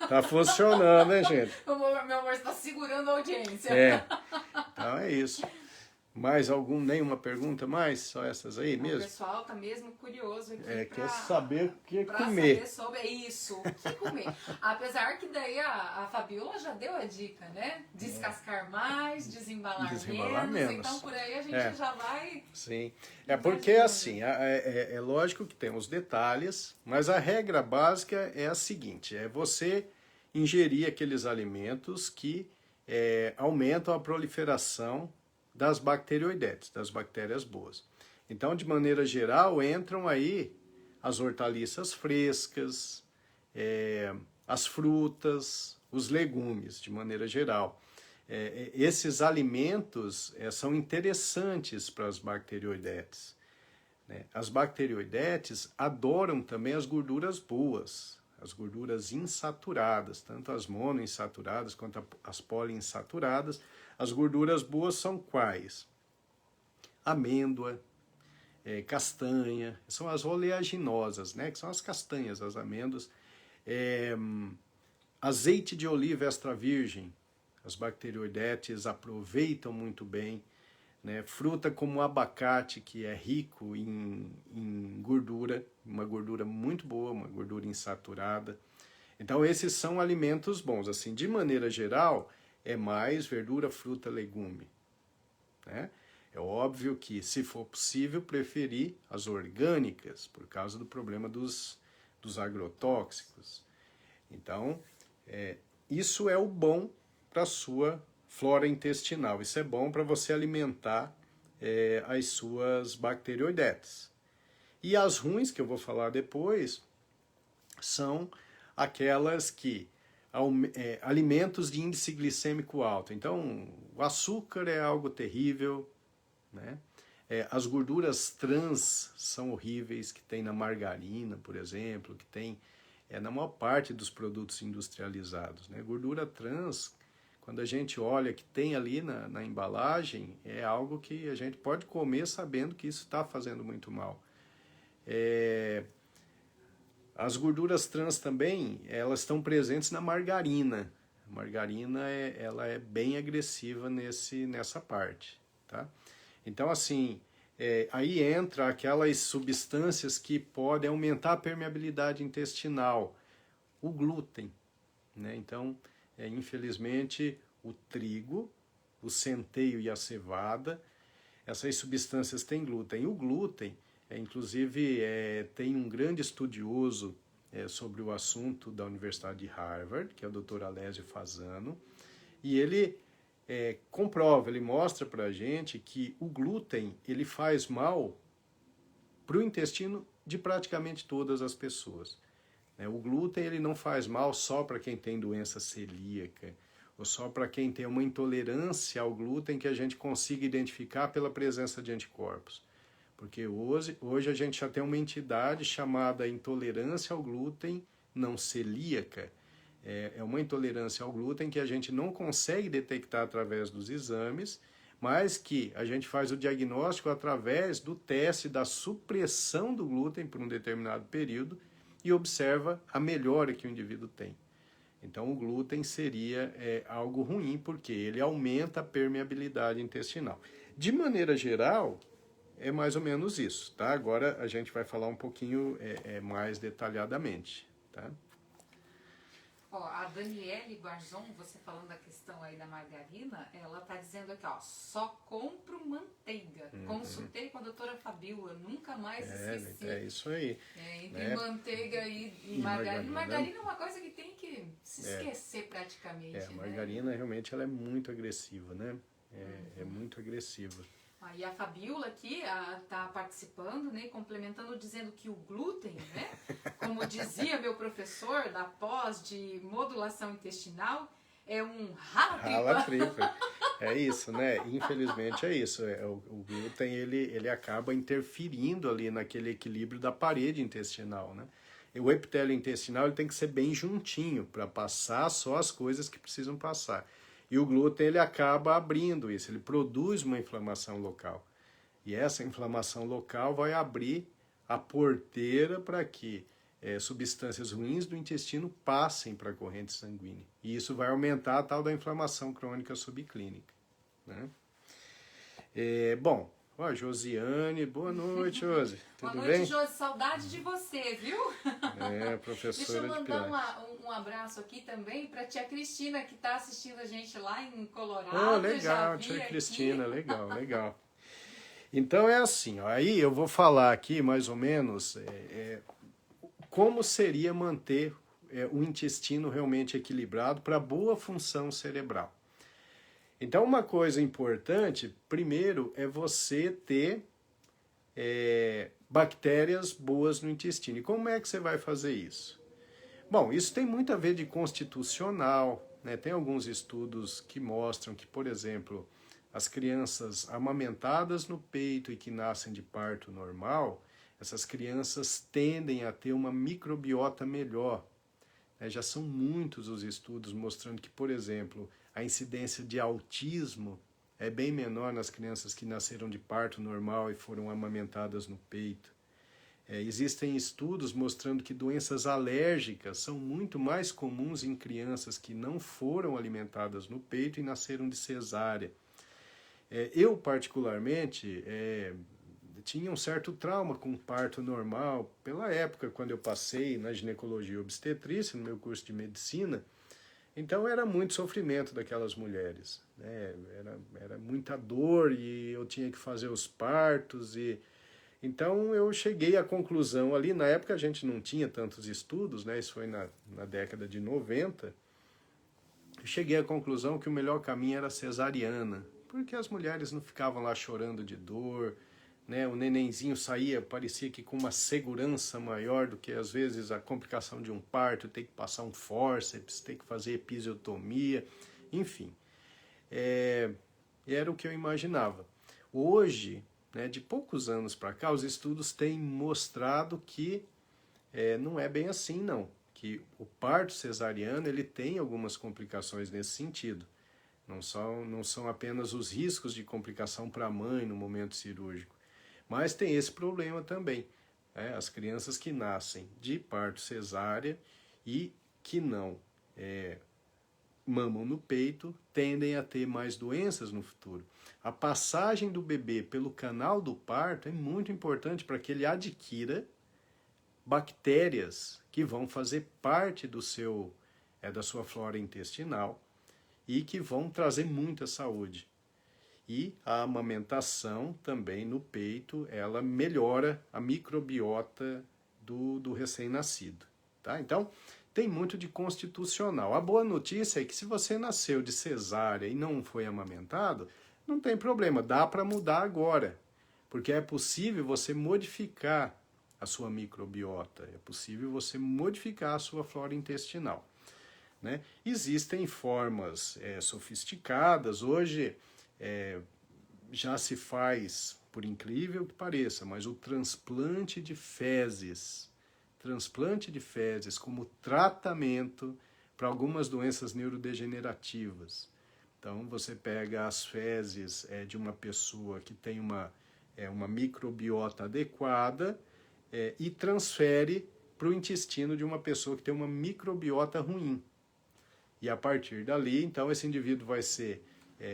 Tá funcionando, hein, gente? Meu amor, está segurando a audiência. Então é isso. Mais nenhuma pergunta mais? Só essas aí mesmo? O pessoal tá mesmo curioso aqui. Quer saber o que Saber comer. sobre isso, o que comer. Apesar que daí a Fabiola já deu a dica, né? Descascar mais, desembalar menos. Então por aí a gente já vai... Sim. Porque assim, é lógico que tem os detalhes, mas a regra básica é a seguinte, é você ingerir aqueles alimentos que aumentam a proliferação das bacteroidetes, das bactérias boas. Então, de maneira geral, entram aí as hortaliças frescas, as frutas, os legumes, de maneira geral. Esses alimentos são interessantes para as bacteroidetes. Né? As bacteroidetes adoram também as gorduras boas, as gorduras insaturadas, tanto as monoinsaturadas quanto as poliinsaturadas. As gorduras boas são quais? Amêndoa, castanha, são as oleaginosas, né? Que são as castanhas, as amêndoas. Azeite de oliva extra virgem, as bacteroidetes aproveitam muito bem. Né? Fruta como o abacate, que é rico em gordura, uma gordura muito boa, uma gordura insaturada. Então esses são alimentos bons. Assim, de maneira geral, é mais verdura, fruta, legume. Né? É óbvio que, se for possível, preferir as orgânicas, por causa do problema dos agrotóxicos. Então, isso é o bom para a sua flora intestinal. Isso é bom para você alimentar as suas bacteroidetes. E as ruins, que eu vou falar depois, são aquelas que alimentos de índice glicêmico alto. Então, o açúcar é algo terrível, né? As gorduras trans são horríveis, que tem na margarina, por exemplo, que tem na maior parte dos produtos industrializados. Né? Gordura trans, quando a gente olha que tem ali na embalagem, é algo que a gente pode comer sabendo que isso está fazendo muito mal. As gorduras trans também, elas estão presentes na margarina. A margarina ela é bem agressiva nessa parte. Tá? Então, assim, aí entra aquelas substâncias que podem aumentar a permeabilidade intestinal. O glúten. Né? Então, infelizmente, o trigo, o centeio e a cevada, essas substâncias têm glúten. E o glúten Inclusive, tem um grande estudioso sobre o assunto da Universidade de Harvard, que é o Dr. Alessio Fasano, e ele comprova, ele mostra para a gente que o glúten ele faz mal para o intestino de praticamente todas as pessoas. O glúten ele não faz mal só para quem tem doença celíaca, ou só para quem tem uma intolerância ao glúten que a gente consiga identificar pela presença de anticorpos. Porque hoje a gente já tem uma entidade chamada intolerância ao glúten não celíaca. É uma intolerância ao glúten que a gente não consegue detectar através dos exames, mas que a gente faz o diagnóstico através do teste da supressão do glúten por um determinado período e observa a melhora que o indivíduo tem. Então o glúten seria algo ruim porque ele aumenta a permeabilidade intestinal. De maneira geral, é mais ou menos isso, tá? Agora a gente vai falar um pouquinho mais detalhadamente, tá? Ó, a Daniele Barzon, você falando da questão aí da margarina, ela tá dizendo aqui, ó, só compro manteiga. Consultei com a doutora Fabiola, nunca mais esqueci. É isso aí. Entre manteiga e margarina. Margarina é uma coisa que tem que se esquecer praticamente. A margarina realmente ela é muito agressiva, né? É muito agressiva. E a Fabiola aqui está participando, né, complementando, dizendo que o glúten, né, como dizia meu professor da pós de modulação intestinal, é um rala-tripa. É isso, né? Infelizmente é isso. O glúten ele acaba interferindo ali naquele equilíbrio da parede intestinal, né? E o epitélio intestinal ele tem que ser bem juntinho para passar só as coisas que precisam passar. E o glúten ele acaba abrindo isso, ele produz uma inflamação local. E essa inflamação local vai abrir a porteira para que substâncias ruins do intestino passem para a corrente sanguínea. E isso vai aumentar a tal da inflamação crônica subclínica, né? Bom, Josiane, boa noite, Josi. Tudo boa bem? noite, Josi. Saudade de você, viu? Professora de Pilates. Deixa eu mandar um abraço aqui também para a tia Cristina, que está assistindo a gente lá em Colorado. Oh, legal, tia Cristina, legal. Então é assim, ó, aí eu vou falar aqui mais ou menos como seria manter o intestino realmente equilibrado para boa função cerebral. Então uma coisa importante, primeiro, é você ter bactérias boas no intestino. E como é que você vai fazer isso? Bom, isso tem muito a ver de constitucional, né? Tem alguns estudos que mostram que, por exemplo, as crianças amamentadas no peito e que nascem de parto normal, essas crianças tendem a ter uma microbiota melhor. Já são muitos os estudos mostrando que, por exemplo, a incidência de autismo é bem menor nas crianças que nasceram de parto normal e foram amamentadas no peito. Existem estudos mostrando que doenças alérgicas são muito mais comuns em crianças que não foram alimentadas no peito e nasceram de cesárea. Eu, particularmente, tinha um certo trauma com parto normal, pela época quando eu passei na ginecologia e obstetrícia, no meu curso de medicina. Então era muito sofrimento daquelas mulheres, né? Era muita dor e eu tinha que fazer os partos. Então eu cheguei à conclusão ali, na época a gente não tinha tantos estudos, né? Isso foi na década de 90, eu cheguei à conclusão que o melhor caminho era cesariana, porque as mulheres não ficavam lá chorando de dor, né? O nenenzinho saía, parecia que com uma segurança maior do que às vezes a complicação de um parto, ter que passar um fórceps, ter que fazer episiotomia, enfim. Era o que eu imaginava. Hoje, né, de poucos anos para cá, os estudos têm mostrado que não é bem assim, não. Que o parto cesariano ele tem algumas complicações nesse sentido. Não são apenas os riscos de complicação para a mãe no momento cirúrgico. Mas tem esse problema também. As crianças que nascem de parto cesárea e que não mamam no peito tendem a ter mais doenças no futuro. A passagem do bebê pelo canal do parto é muito importante para que ele adquira bactérias que vão fazer parte da sua flora intestinal e que vão trazer muita saúde. E a amamentação também no peito, ela melhora a microbiota do recém-nascido, tá? Então, tem muito de constitucional. A boa notícia é que se você nasceu de cesárea e não foi amamentado, não tem problema, dá para mudar agora, porque é possível você modificar a sua microbiota, é possível você modificar a sua flora intestinal, né? Existem formas sofisticadas, hoje já se faz, por incrível que pareça, mas o transplante de fezes como tratamento para algumas doenças neurodegenerativas. Então, você pega as fezes de uma pessoa que tem uma microbiota adequada e transfere para o intestino de uma pessoa que tem uma microbiota ruim. E a partir dali, então, esse indivíduo vai ser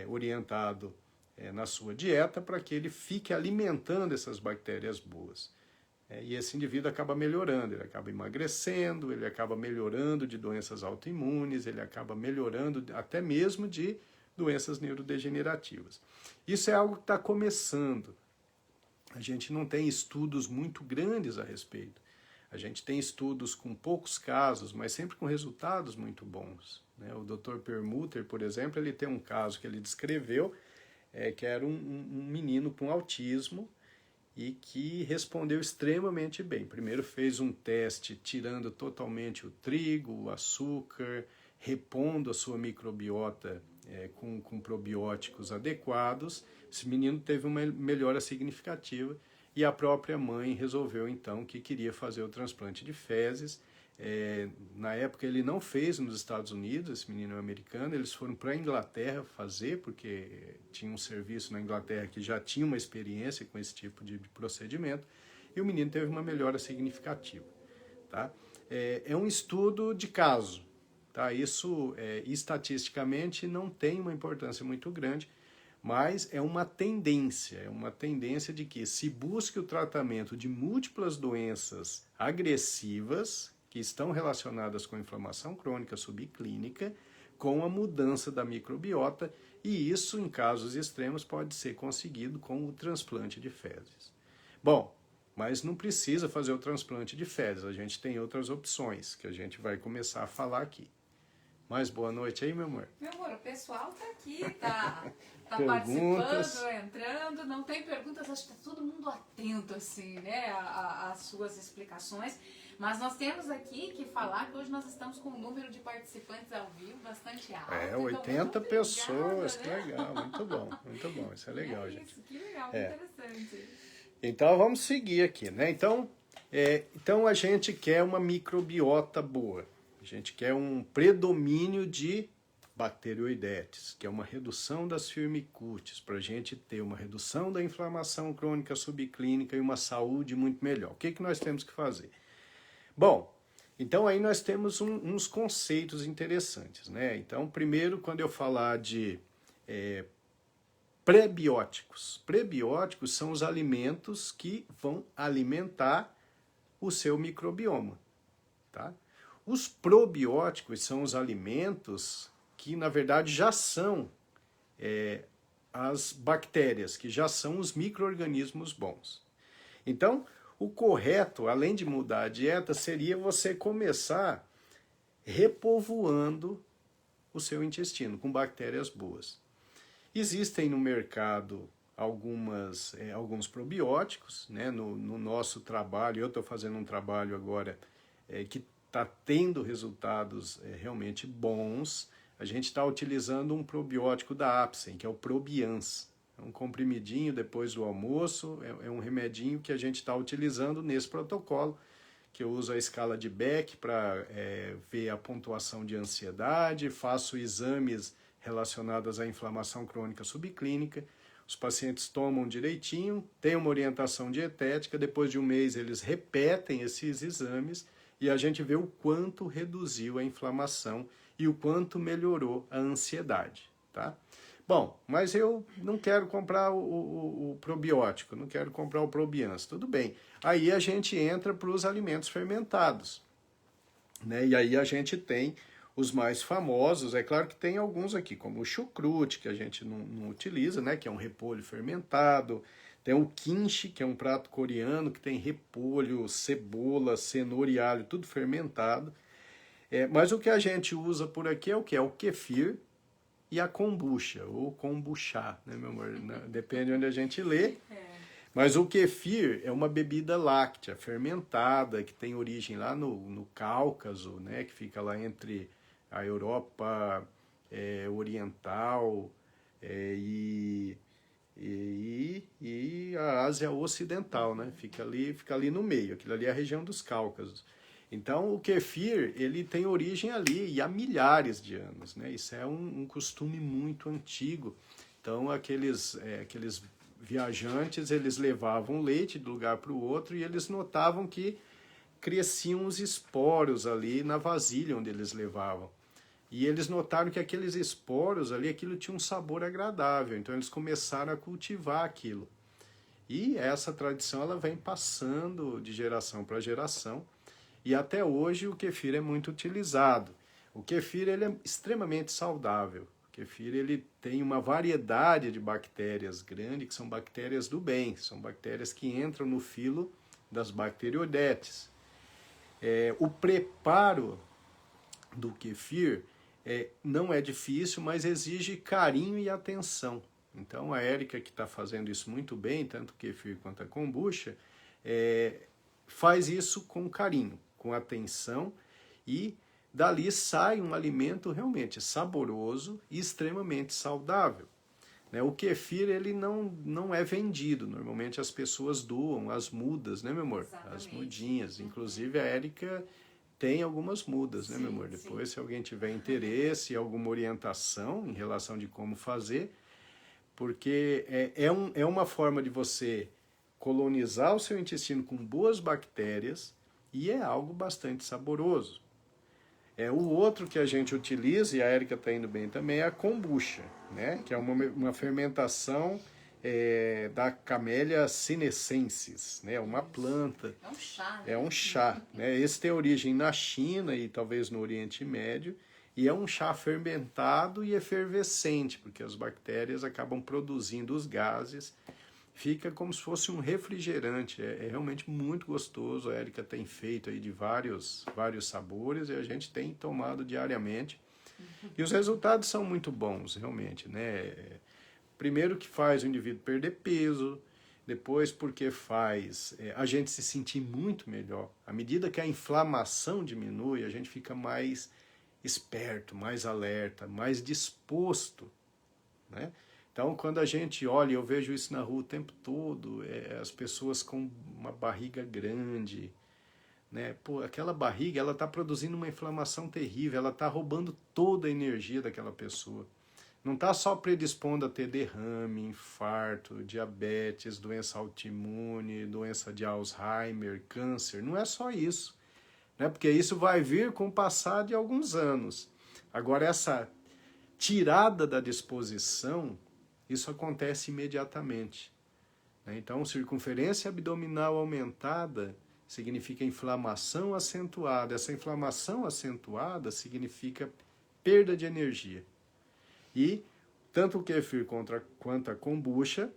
orientado na sua dieta para que ele fique alimentando essas bactérias boas. E esse indivíduo acaba melhorando, ele acaba emagrecendo, ele acaba melhorando de doenças autoimunes, ele acaba melhorando até mesmo de doenças neurodegenerativas. Isso é algo que está começando. A gente não tem estudos muito grandes a respeito. A gente tem estudos com poucos casos, mas sempre com resultados muito bons, né? O Dr. Perlmutter, por exemplo, ele tem um caso que ele descreveu, que era um menino com autismo e que respondeu extremamente bem. Primeiro fez um teste tirando totalmente o trigo, o açúcar, repondo a sua microbiota com probióticos adequados. Esse menino teve uma melhora significativa e a própria mãe resolveu então que queria fazer o transplante de fezes. Na época ele não fez nos Estados Unidos, esse menino é americano, eles foram para a Inglaterra fazer, porque tinha um serviço na Inglaterra que já tinha uma experiência com esse tipo de procedimento, e o menino teve uma melhora significativa, tá? É um estudo de caso, tá? Isso estatisticamente não tem uma importância muito grande, mas é uma tendência de que se busque o tratamento de múltiplas doenças agressivas que estão relacionadas com a inflamação crônica subclínica, com a mudança da microbiota, e isso, em casos extremos, pode ser conseguido com o transplante de fezes. Bom, mas não precisa fazer o transplante de fezes, a gente tem outras opções, que a gente vai começar a falar aqui. Mais boa noite aí, meu amor. Meu amor, o pessoal tá aqui, tá participando, entrando, não tem perguntas, acho que tá todo mundo atento, assim, né, às suas explicações. Mas nós temos aqui que falar que hoje nós estamos com um número de participantes ao vivo bastante alto. 80 então, pessoas, obrigada, que legal, muito bom, isso é legal, gente. Isso, que legal, interessante. Então vamos seguir aqui, né? Então a gente quer uma microbiota boa, a gente quer um predomínio de bacteroidetes, que é uma redução das firmicutes, para a gente ter uma redução da inflamação crônica subclínica e uma saúde muito melhor. O que nós temos que fazer? Bom, então aí nós temos uns conceitos interessantes, né? Então, primeiro, quando eu falar de prebióticos. Prebióticos são os alimentos que vão alimentar o seu microbioma, tá? Os probióticos são os alimentos que, na verdade, já são as bactérias, que já são os micro-organismos bons. Então, o correto, além de mudar a dieta, seria você começar repovoando o seu intestino com bactérias boas. Existem no mercado alguns probióticos, né? No nosso trabalho, eu estou fazendo um trabalho agora que está tendo resultados realmente bons. A gente está utilizando um probiótico da Apsen, que é o Probians. É um comprimidinho depois do almoço, é um remedinho que a gente está utilizando nesse protocolo, que eu uso a escala de Beck para ver a pontuação de ansiedade, faço exames relacionados à inflamação crônica subclínica, os pacientes tomam direitinho, têm uma orientação dietética, depois de um mês eles repetem esses exames e a gente vê o quanto reduziu a inflamação e o quanto melhorou a ansiedade, tá? Bom, mas eu não quero comprar o probiótico, não quero comprar o Probians, tudo bem. Aí a gente entra para os alimentos fermentados, né? E aí a gente tem os mais famosos, é claro que tem alguns aqui, como o chucrute, que a gente não utiliza, né? Que é um repolho fermentado. Tem o quiche, que é um prato coreano, que tem repolho, cebola, cenoura e alho, tudo fermentado. Mas o que a gente usa por aqui é o que? É o kefir e a kombucha, ou kombucha, né, meu amor? Depende de onde a gente lê. Mas o kefir é uma bebida láctea, fermentada, que tem origem lá no Cáucaso, né? Que fica lá entre a Europa Oriental e a Ásia Ocidental, né? Fica ali no meio, aquilo ali é a região dos Cáucasos. Então, o kefir, ele tem origem ali e há milhares de anos, né? Isso é um costume muito antigo. Então, aqueles viajantes, eles levavam leite de um lugar para o outro e eles notavam que cresciam os esporos ali na vasilha onde eles levavam. E eles notaram que aqueles esporos ali, aquilo tinha um sabor agradável. Então, eles começaram a cultivar aquilo. E essa tradição, ela vem passando de geração para geração. E até hoje o kefir é muito utilizado. O kefir, ele é extremamente saudável. O kefir, ele tem uma variedade de bactérias grande, que são bactérias do bem. São bactérias que entram no filo das bacteroidetes. O preparo do kefir não é difícil, mas exige carinho e atenção. Então a Érica, que está fazendo isso muito bem, tanto o kefir quanto a kombucha, faz isso com carinho, com atenção, e dali sai um alimento realmente saboroso e extremamente saudável. O kefir, ele não é vendido. Normalmente as pessoas doam as mudas, né, meu amor? Exatamente. As mudinhas. Inclusive a Érica tem algumas mudas, né, meu amor? Depois, se alguém tiver interesse, alguma orientação em relação de como fazer, porque é uma forma de você colonizar o seu intestino com boas bactérias e é algo bastante saboroso. O outro que a gente utiliza, e a Érica está indo bem também, é a kombucha, né? Que é uma fermentação da Camellia sinensis, né? Uma planta. É um chá, né? É um chá, né? Esse tem origem na China e talvez no Oriente Médio, e é um chá fermentado e efervescente, porque as bactérias acabam produzindo os gases. Fica como se fosse um refrigerante, é realmente muito gostoso. A Érica tem feito aí de vários sabores e a gente tem tomado diariamente. E os resultados são muito bons, realmente, né? Primeiro que faz o indivíduo perder peso, depois porque faz a gente se sentir muito melhor. À medida que a inflamação diminui, a gente fica mais esperto, mais alerta, mais disposto, né? Então, quando a gente olha, eu vejo isso na rua o tempo todo, as pessoas com uma barriga grande, né? Pô, aquela barriga, ela está produzindo uma inflamação terrível, ela está roubando toda a energia daquela pessoa. Não está só predispondo a ter derrame, infarto, diabetes, doença autoimune, doença de Alzheimer, câncer, não é só isso, né? Porque isso vai vir com o passar de alguns anos. Agora, essa tirada da disposição, isso acontece imediatamente, né? Então, circunferência abdominal aumentada significa inflamação acentuada. Essa inflamação acentuada significa perda de energia. E tanto o kefir quanto a kombucha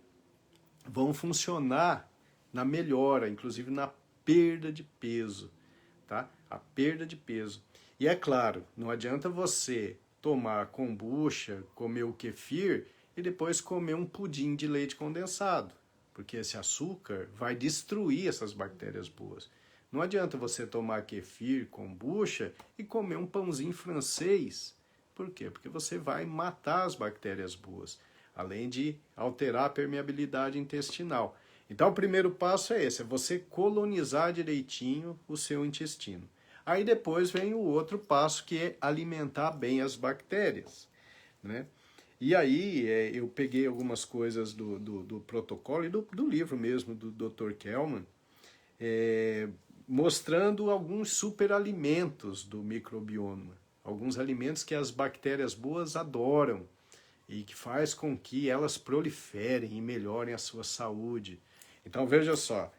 vão funcionar na melhora, inclusive na perda de peso, tá? A perda de peso. E é claro, não adianta você tomar kombucha, comer o kefir e depois comer um pudim de leite condensado, porque esse açúcar vai destruir essas bactérias boas. Não adianta você tomar kefir, kombucha e comer um pãozinho francês. Por quê? Porque você vai matar as bactérias boas, além de alterar a permeabilidade intestinal. Então o primeiro passo é esse, é você colonizar direitinho o seu intestino. Aí depois vem o outro passo, que é alimentar bem as bactérias, né? E aí eu peguei algumas coisas do protocolo e do livro mesmo, do Dr. Kelman, mostrando alguns superalimentos do microbioma. Alguns alimentos que as bactérias boas adoram e que faz com que elas proliferem e melhorem a sua saúde. Então veja só,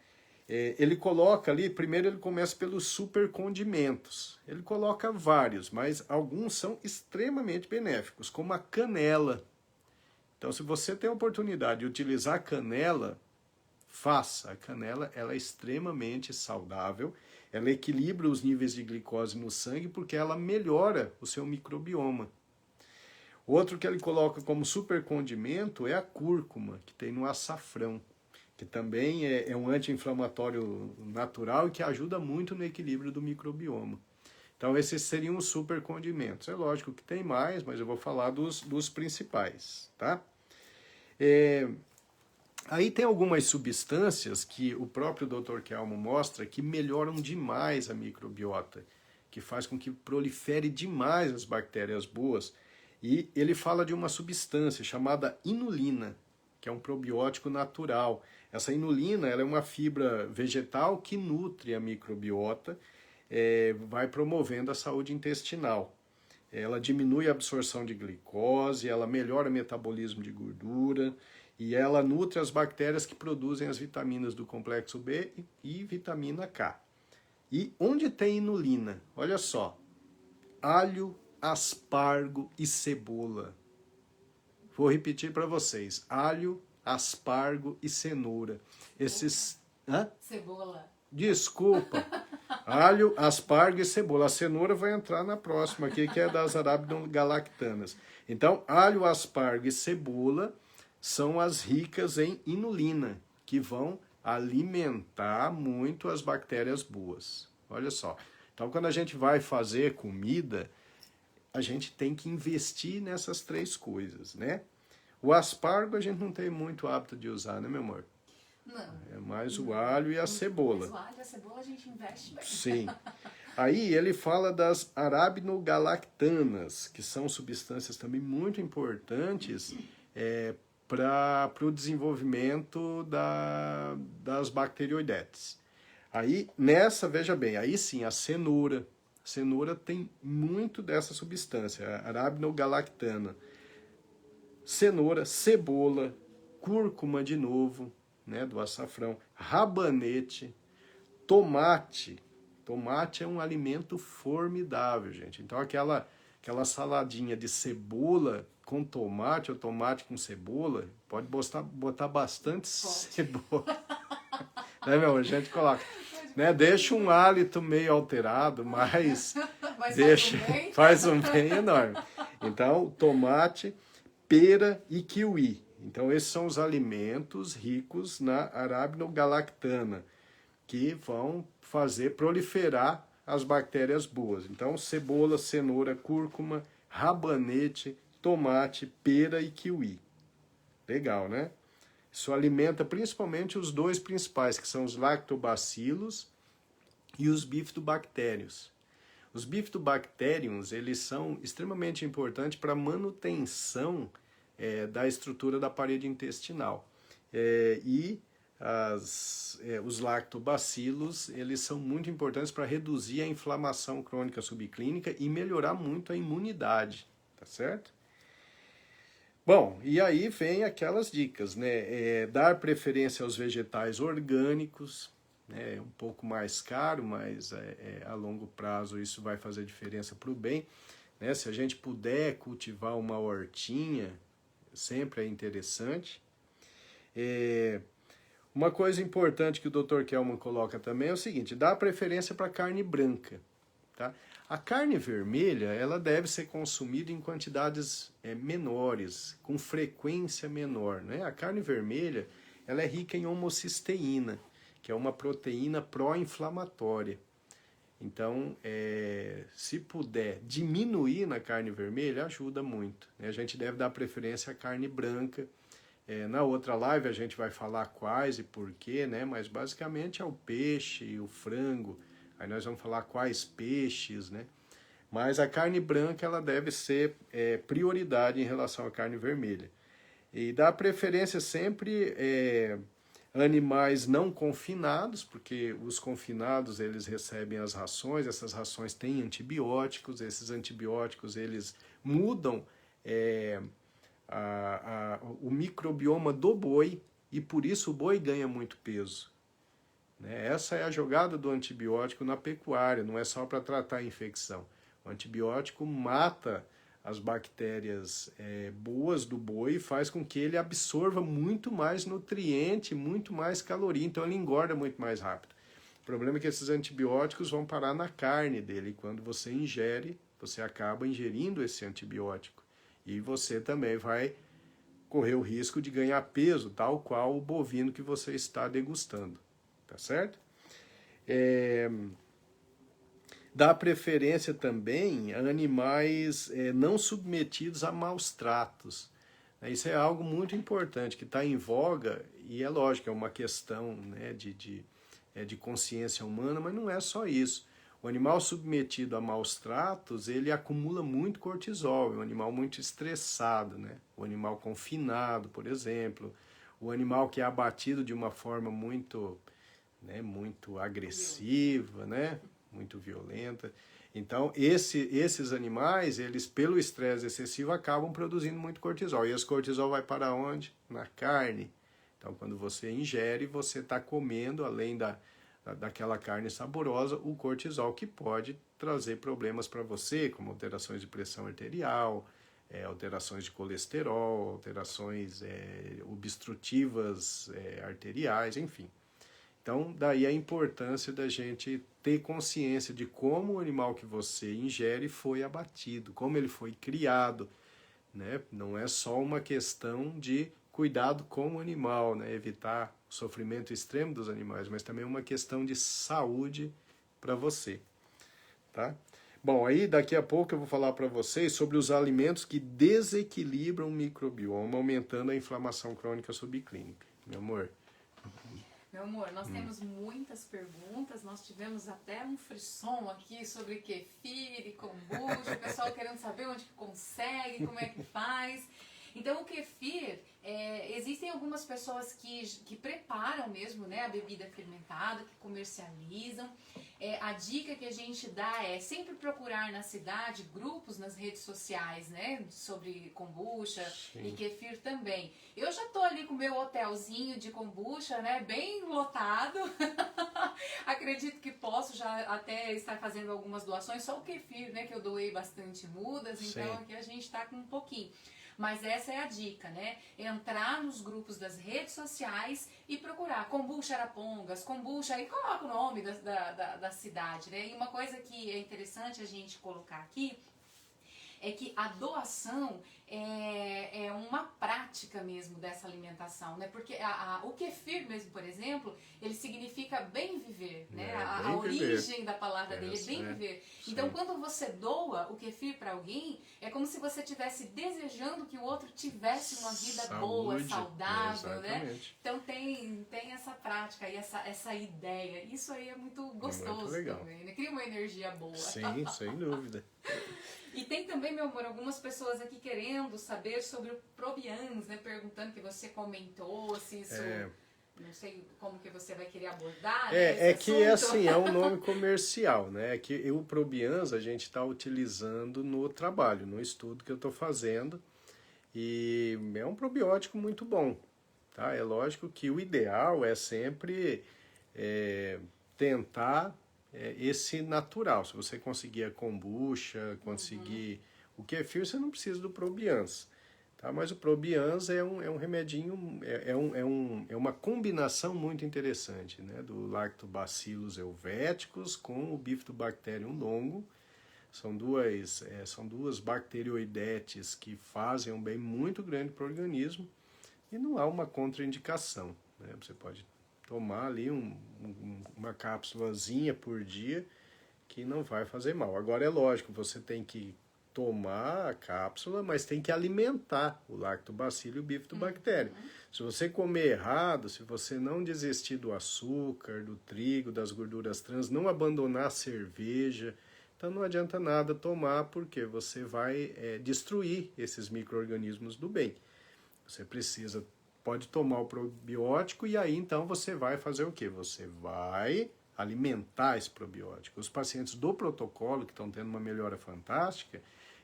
Ele coloca ali, primeiro ele começa pelos supercondimentos. Ele coloca vários, mas alguns são extremamente benéficos, como a canela. Então, se você tem a oportunidade de utilizar a canela, faça. A canela, ela é extremamente saudável, ela equilibra os níveis de glicose no sangue porque ela melhora o seu microbioma. Outro que ele coloca como supercondimento é a cúrcuma, que tem no açafrão, que também é um anti-inflamatório natural e que ajuda muito no equilíbrio do microbioma. Então, esses seriam os supercondimentos. É lógico que tem mais, mas eu vou falar dos principais, tá? Aí tem algumas substâncias que o próprio Dr. Kelmo mostra que melhoram demais a microbiota, que faz com que prolifere demais as bactérias boas. E ele fala de uma substância chamada inulina, que é um probiótico natural. Essa inulina, ela é uma fibra vegetal que nutre a microbiota, vai promovendo a saúde intestinal. Ela diminui a absorção de glicose, ela melhora o metabolismo de gordura e ela nutre as bactérias que produzem as vitaminas do complexo B e vitamina K. E onde tem inulina? Olha só, alho, aspargo e cebola. Vou repetir para vocês, alho, aspargo e cenoura. Esses... Hã? Cebola. Desculpa. Alho, aspargo e cebola. A cenoura vai entrar na próxima aqui, que é das arabinogalactanas. Então, alho, aspargo e cebola são as ricas em inulina, que vão alimentar muito as bactérias boas. Olha só. Então, quando a gente vai fazer comida, a gente tem que investir nessas três coisas, né? O aspargo a gente não tem muito hábito de usar, né, meu amor? Não. É mais o alho e a cebola. Mas o alho e a cebola a gente investe bem. Sim. Aí ele fala das arabinogalactanas, que são substâncias também muito importantes para o desenvolvimento das bacteroidetes. Aí, veja bem, aí sim, a cenoura. A cenoura tem muito dessa substância, a arabinogalactana. Cenoura, cebola, cúrcuma de novo, né, do açafrão, rabanete, tomate. Tomate é um alimento formidável, gente. Então aquela saladinha de cebola com tomate ou tomate com cebola, pode botar bastante cebola. Né, meu? A gente coloca. Né, deixa um hálito meio alterado, mas faz um bem enorme. Então, tomate, pera e kiwi. Então, esses são os alimentos ricos na arabinogalactana, que vão fazer proliferar as bactérias boas. Então, cebola, cenoura, cúrcuma, rabanete, tomate, pera e kiwi. Legal, né? Isso alimenta principalmente os dois principais, que são os lactobacilos e os bifidobactérios. Os bifidobactérios, eles são extremamente importantes para a manutenção da estrutura da parede intestinal. Os lactobacilos, eles são muito importantes para reduzir a inflamação crônica subclínica e melhorar muito a imunidade, tá certo? Bom, e aí vem aquelas dicas, né? Dar preferência aos vegetais orgânicos, né? É um pouco mais caro, mas a longo prazo isso vai fazer diferença para o bem, né? Se a gente puder cultivar uma hortinha, sempre é interessante. Uma coisa importante que o Dr. Kelman coloca também é o seguinte, dá preferência para carne branca, tá? A carne vermelha, ela deve ser consumida em quantidades menores, com frequência menor, né? A carne vermelha, ela é rica em homocisteína, que é uma proteína pró-inflamatória. Então, se puder diminuir na carne vermelha, ajuda muito, né? A gente deve dar preferência à carne branca. Na outra live a gente vai falar quais e porquê, né? Mas basicamente é o peixe e o frango. Aí nós vamos falar quais peixes, né? Mas a carne branca, ela deve ser prioridade em relação à carne vermelha. E dá preferência sempre animais não confinados, porque os confinados, eles recebem as rações, essas rações têm antibióticos, esses antibióticos, eles mudam o microbioma do boi, e por isso o boi ganha muito peso. né? Essa é a jogada do antibiótico na pecuária, não é só para tratar a infecção. O antibiótico mata as bactérias boas do boi e faz com que ele absorva muito mais nutriente, muito mais caloria, então ele engorda muito mais rápido. O problema é que esses antibióticos vão parar na carne dele, e quando você ingere, você acaba ingerindo esse antibiótico. E você também vai correr o risco de ganhar peso, tal qual o bovino que você está degustando. Tá certo? Dá preferência também a animais não submetidos a maus tratos. Isso é algo muito importante, que está em voga, e é lógico, é uma questão, né, de consciência humana, mas não é só isso. O animal submetido a maus tratos, ele acumula muito cortisol, é um animal muito estressado, né? O animal confinado, por exemplo, o animal que é abatido de uma forma muito, né, muito agressiva, né? Muito violenta. Então, esses animais, eles, pelo estresse excessivo, acabam produzindo muito cortisol. E esse cortisol vai para onde? Na carne. Então, quando você ingere, você está comendo, além daquela carne saborosa, o cortisol, que pode trazer problemas para você, como alterações de pressão arterial, alterações de colesterol, alterações obstrutivas arteriais, enfim. Então, daí a importância da gente ter consciência de como o animal que você ingere foi abatido, como ele foi criado, né? Não é só uma questão de cuidado com o animal, né? Evitar o sofrimento extremo dos animais, mas também uma questão de saúde para você, tá? Bom, aí daqui a pouco eu vou falar para vocês sobre os alimentos que desequilibram o microbioma, aumentando a inflamação crônica subclínica. Meu amor. Meu amor, nós temos muitas perguntas, nós tivemos até um frisson aqui sobre kefir e kombucha, o pessoal querendo saber onde que consegue, como é que faz. Então o kefir, existem algumas pessoas que preparam mesmo, né, a bebida fermentada, que comercializam. A dica que a gente dá é sempre procurar na cidade grupos nas redes sociais, né, sobre kombucha. Sim. E kefir também. Eu já tô ali com o meu hotelzinho de kombucha, né, bem lotado. Acredito que posso já até estar fazendo algumas doações, só o kefir, né, que eu doei bastante mudas, então Sim. Aqui a gente tá com um pouquinho. Mas essa é a dica, né? Entrar nos grupos das redes sociais e procurar kombucha Arapongas, kombucha, e coloca o nome da cidade, né? E uma coisa que é interessante a gente colocar aqui é que a doação é uma prática mesmo dessa alimentação, né? Porque o kefir mesmo, por exemplo, ele significa bem viver, né? A origem da palavra dele é bem viver. Sim. Então, quando você doa o kefir para alguém, é como se você estivesse desejando que o outro tivesse uma vida boa, saudável, né? Então tem essa prática e essa ideia. Isso aí é muito gostoso também, né? Cria uma energia boa. Sim, sem dúvida. E tem também, meu amor, algumas pessoas aqui querendo saber sobre o Probians, né? Perguntando que você comentou, se isso... Não sei como que você vai querer abordar, né, que assim, é um nome comercial, né? É que o Probians a gente está utilizando no trabalho, no estudo que eu estou fazendo. E é um probiótico muito bom, tá? É lógico que o ideal é sempre tentar... esse natural. Se você conseguir a kombucha, conseguir o kefir, você não precisa do Probians, tá? Mas o Probians é um remedinho, é uma combinação muito interessante, né? Do Lactobacillus helveticus com o Bifidobacterium longo. São duas bacteroidetes que fazem um bem muito grande para o organismo e não há uma contraindicação, né? Você pode tomar ali uma cápsulazinha por dia que não vai fazer mal. Agora é lógico, você tem que tomar a cápsula, mas tem que alimentar o lactobacilo e o bifidobactério. Se você comer errado, se você não desistir do açúcar, do trigo, das gorduras trans, não abandonar a cerveja, então não adianta nada tomar, porque você vai destruir esses micro-organismos do bem. Você pode tomar o probiótico e aí então você vai fazer o quê? Você vai alimentar esse probiótico. Os pacientes do protocolo, que estão tendo uma melhora fantástica,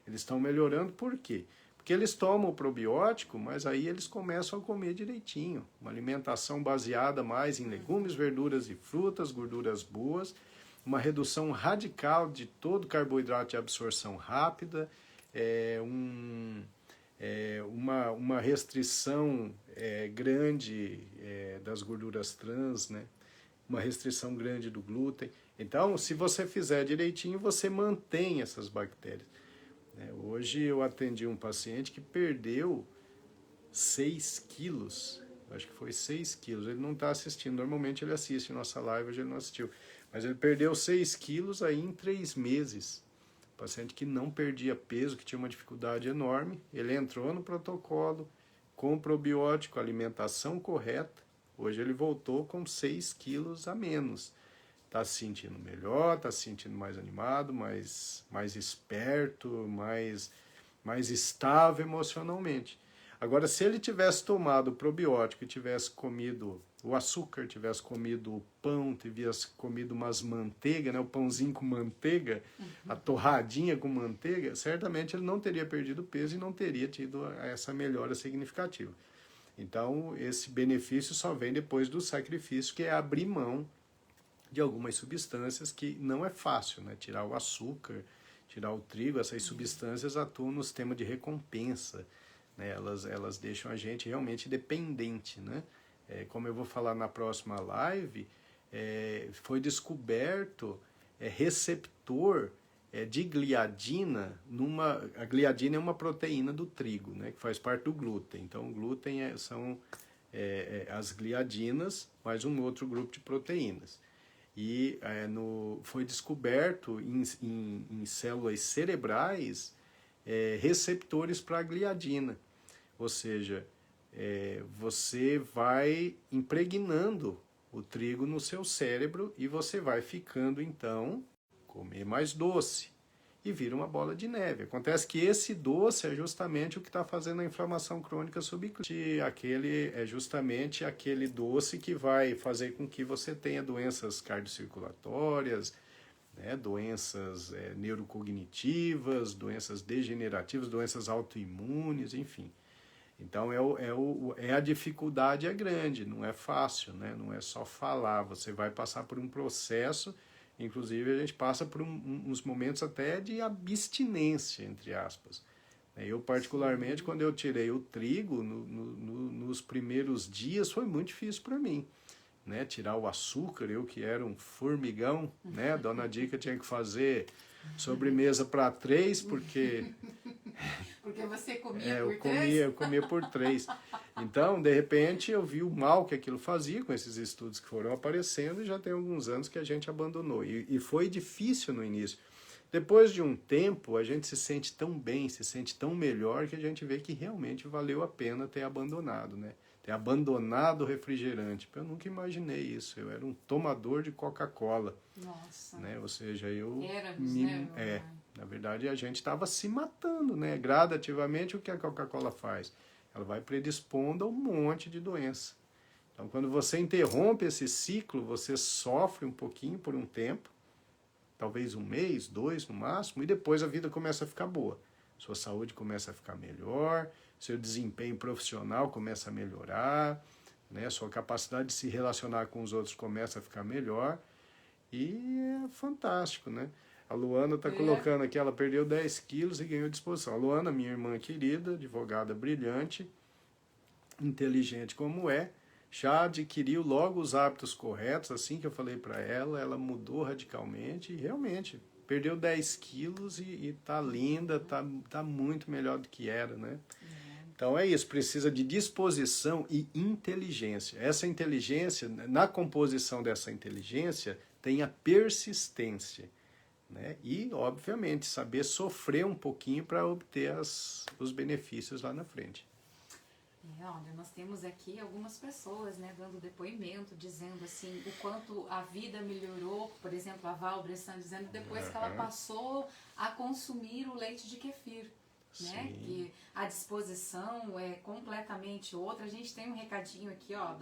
eles estão melhorando por quê? Porque eles tomam o probiótico, mas aí eles começam a comer direitinho. Uma alimentação baseada mais em legumes, verduras e frutas, gorduras boas, uma redução radical de todo carboidrato de absorção rápida, uma restrição grande das gorduras trans, né? Uma restrição grande do glúten. Então, se você fizer direitinho, você mantém essas bactérias. Hoje eu atendi um paciente que perdeu 6 quilos, acho que foi 6 quilos, ele não está assistindo, normalmente ele assiste nossa live, hoje ele não assistiu, mas ele perdeu 6 quilos aí em 3 meses. Paciente que não perdia peso, que tinha uma dificuldade enorme, ele entrou no protocolo com probiótico, alimentação correta, hoje ele voltou com 6 quilos a menos. Está se sentindo melhor, está se sentindo mais animado, mais esperto, mais estável emocionalmente. Agora, se ele tivesse tomado o probiótico e tivesse comido o açúcar, tivesse comido o pão, tivesse comido umas manteiga, né, o pãozinho com manteiga, a torradinha com manteiga, certamente ele não teria perdido peso e não teria tido essa melhora significativa. Então, esse benefício só vem depois do sacrifício, que é abrir mão de algumas substâncias que não é fácil, né? Tirar o açúcar, tirar o trigo, essas substâncias atuam no sistema de recompensa, né? Elas deixam a gente realmente dependente, né? Como eu vou falar na próxima live, foi descoberto receptor de gliadina a gliadina é uma proteína do trigo, né? Que faz parte do glúten. Então, o glúten são as gliadinas, mais um outro grupo de proteínas. E foi descoberto em células cerebrais receptores para a gliadina. Ou seja, você vai impregnando o trigo no seu cérebro e você vai ficando, então, comer mais doce. E vira uma bola de neve. Acontece que esse doce é justamente o que está fazendo a inflamação crônica subclínica. É justamente aquele doce que vai fazer com que você tenha doenças cardiocirculatórias, né, doenças neurocognitivas, doenças degenerativas, doenças autoimunes, enfim. Então a dificuldade é grande, não é fácil, né? Não é só falar, você vai passar por um processo. Inclusive, a gente passa por uns momentos até de abstinência, entre aspas. Eu, particularmente, quando eu tirei o trigo, nos primeiros dias, foi muito difícil para mim. Né? Tirar o açúcar, eu que era um formigão, né? A dona Dica tinha que fazer sobremesa para 3, porque... Porque você comia por 3? Eu comia por 3. Então, de repente, eu vi o mal que aquilo fazia com esses estudos que foram aparecendo e já tem alguns anos que a gente abandonou. E foi difícil no início. Depois de um tempo, a gente se sente tão bem, se sente tão melhor que a gente vê que realmente valeu a pena ter abandonado, né? Ter abandonado o refrigerante. Eu nunca imaginei isso. Eu era um tomador de Coca-Cola. Nossa. Né? Ou seja, né? Na verdade, a gente estava se matando, né? Gradativamente, o que a Coca-Cola faz? Ela vai predispondo a um monte de doença. Então, quando você interrompe esse ciclo, você sofre um pouquinho por um tempo, talvez 1 mês, 2 no máximo, e depois a vida começa a ficar boa. Sua saúde começa a ficar melhor, seu desempenho profissional começa a melhorar, né? Sua capacidade de se relacionar com os outros começa a ficar melhor, e é fantástico, né? A Luana está colocando aqui, ela perdeu 10 quilos e ganhou disposição. A Luana, minha irmã querida, advogada brilhante, inteligente como já adquiriu logo os hábitos corretos, assim que eu falei para ela mudou radicalmente e realmente perdeu 10 quilos e tá linda, tá muito melhor do que era, né? Então é isso, precisa de disposição e inteligência. Essa inteligência, na composição dessa inteligência, tem a persistência. Né? E, obviamente, saber sofrer um pouquinho para obter os benefícios lá na frente. Olha, nós temos aqui algumas pessoas, né, dando depoimento, dizendo assim, o quanto a vida melhorou. Por exemplo, a Val Bressan dizendo depois que ela passou a consumir o leite de kefir. Né? Que a disposição é completamente outra. A gente tem um recadinho aqui, ó,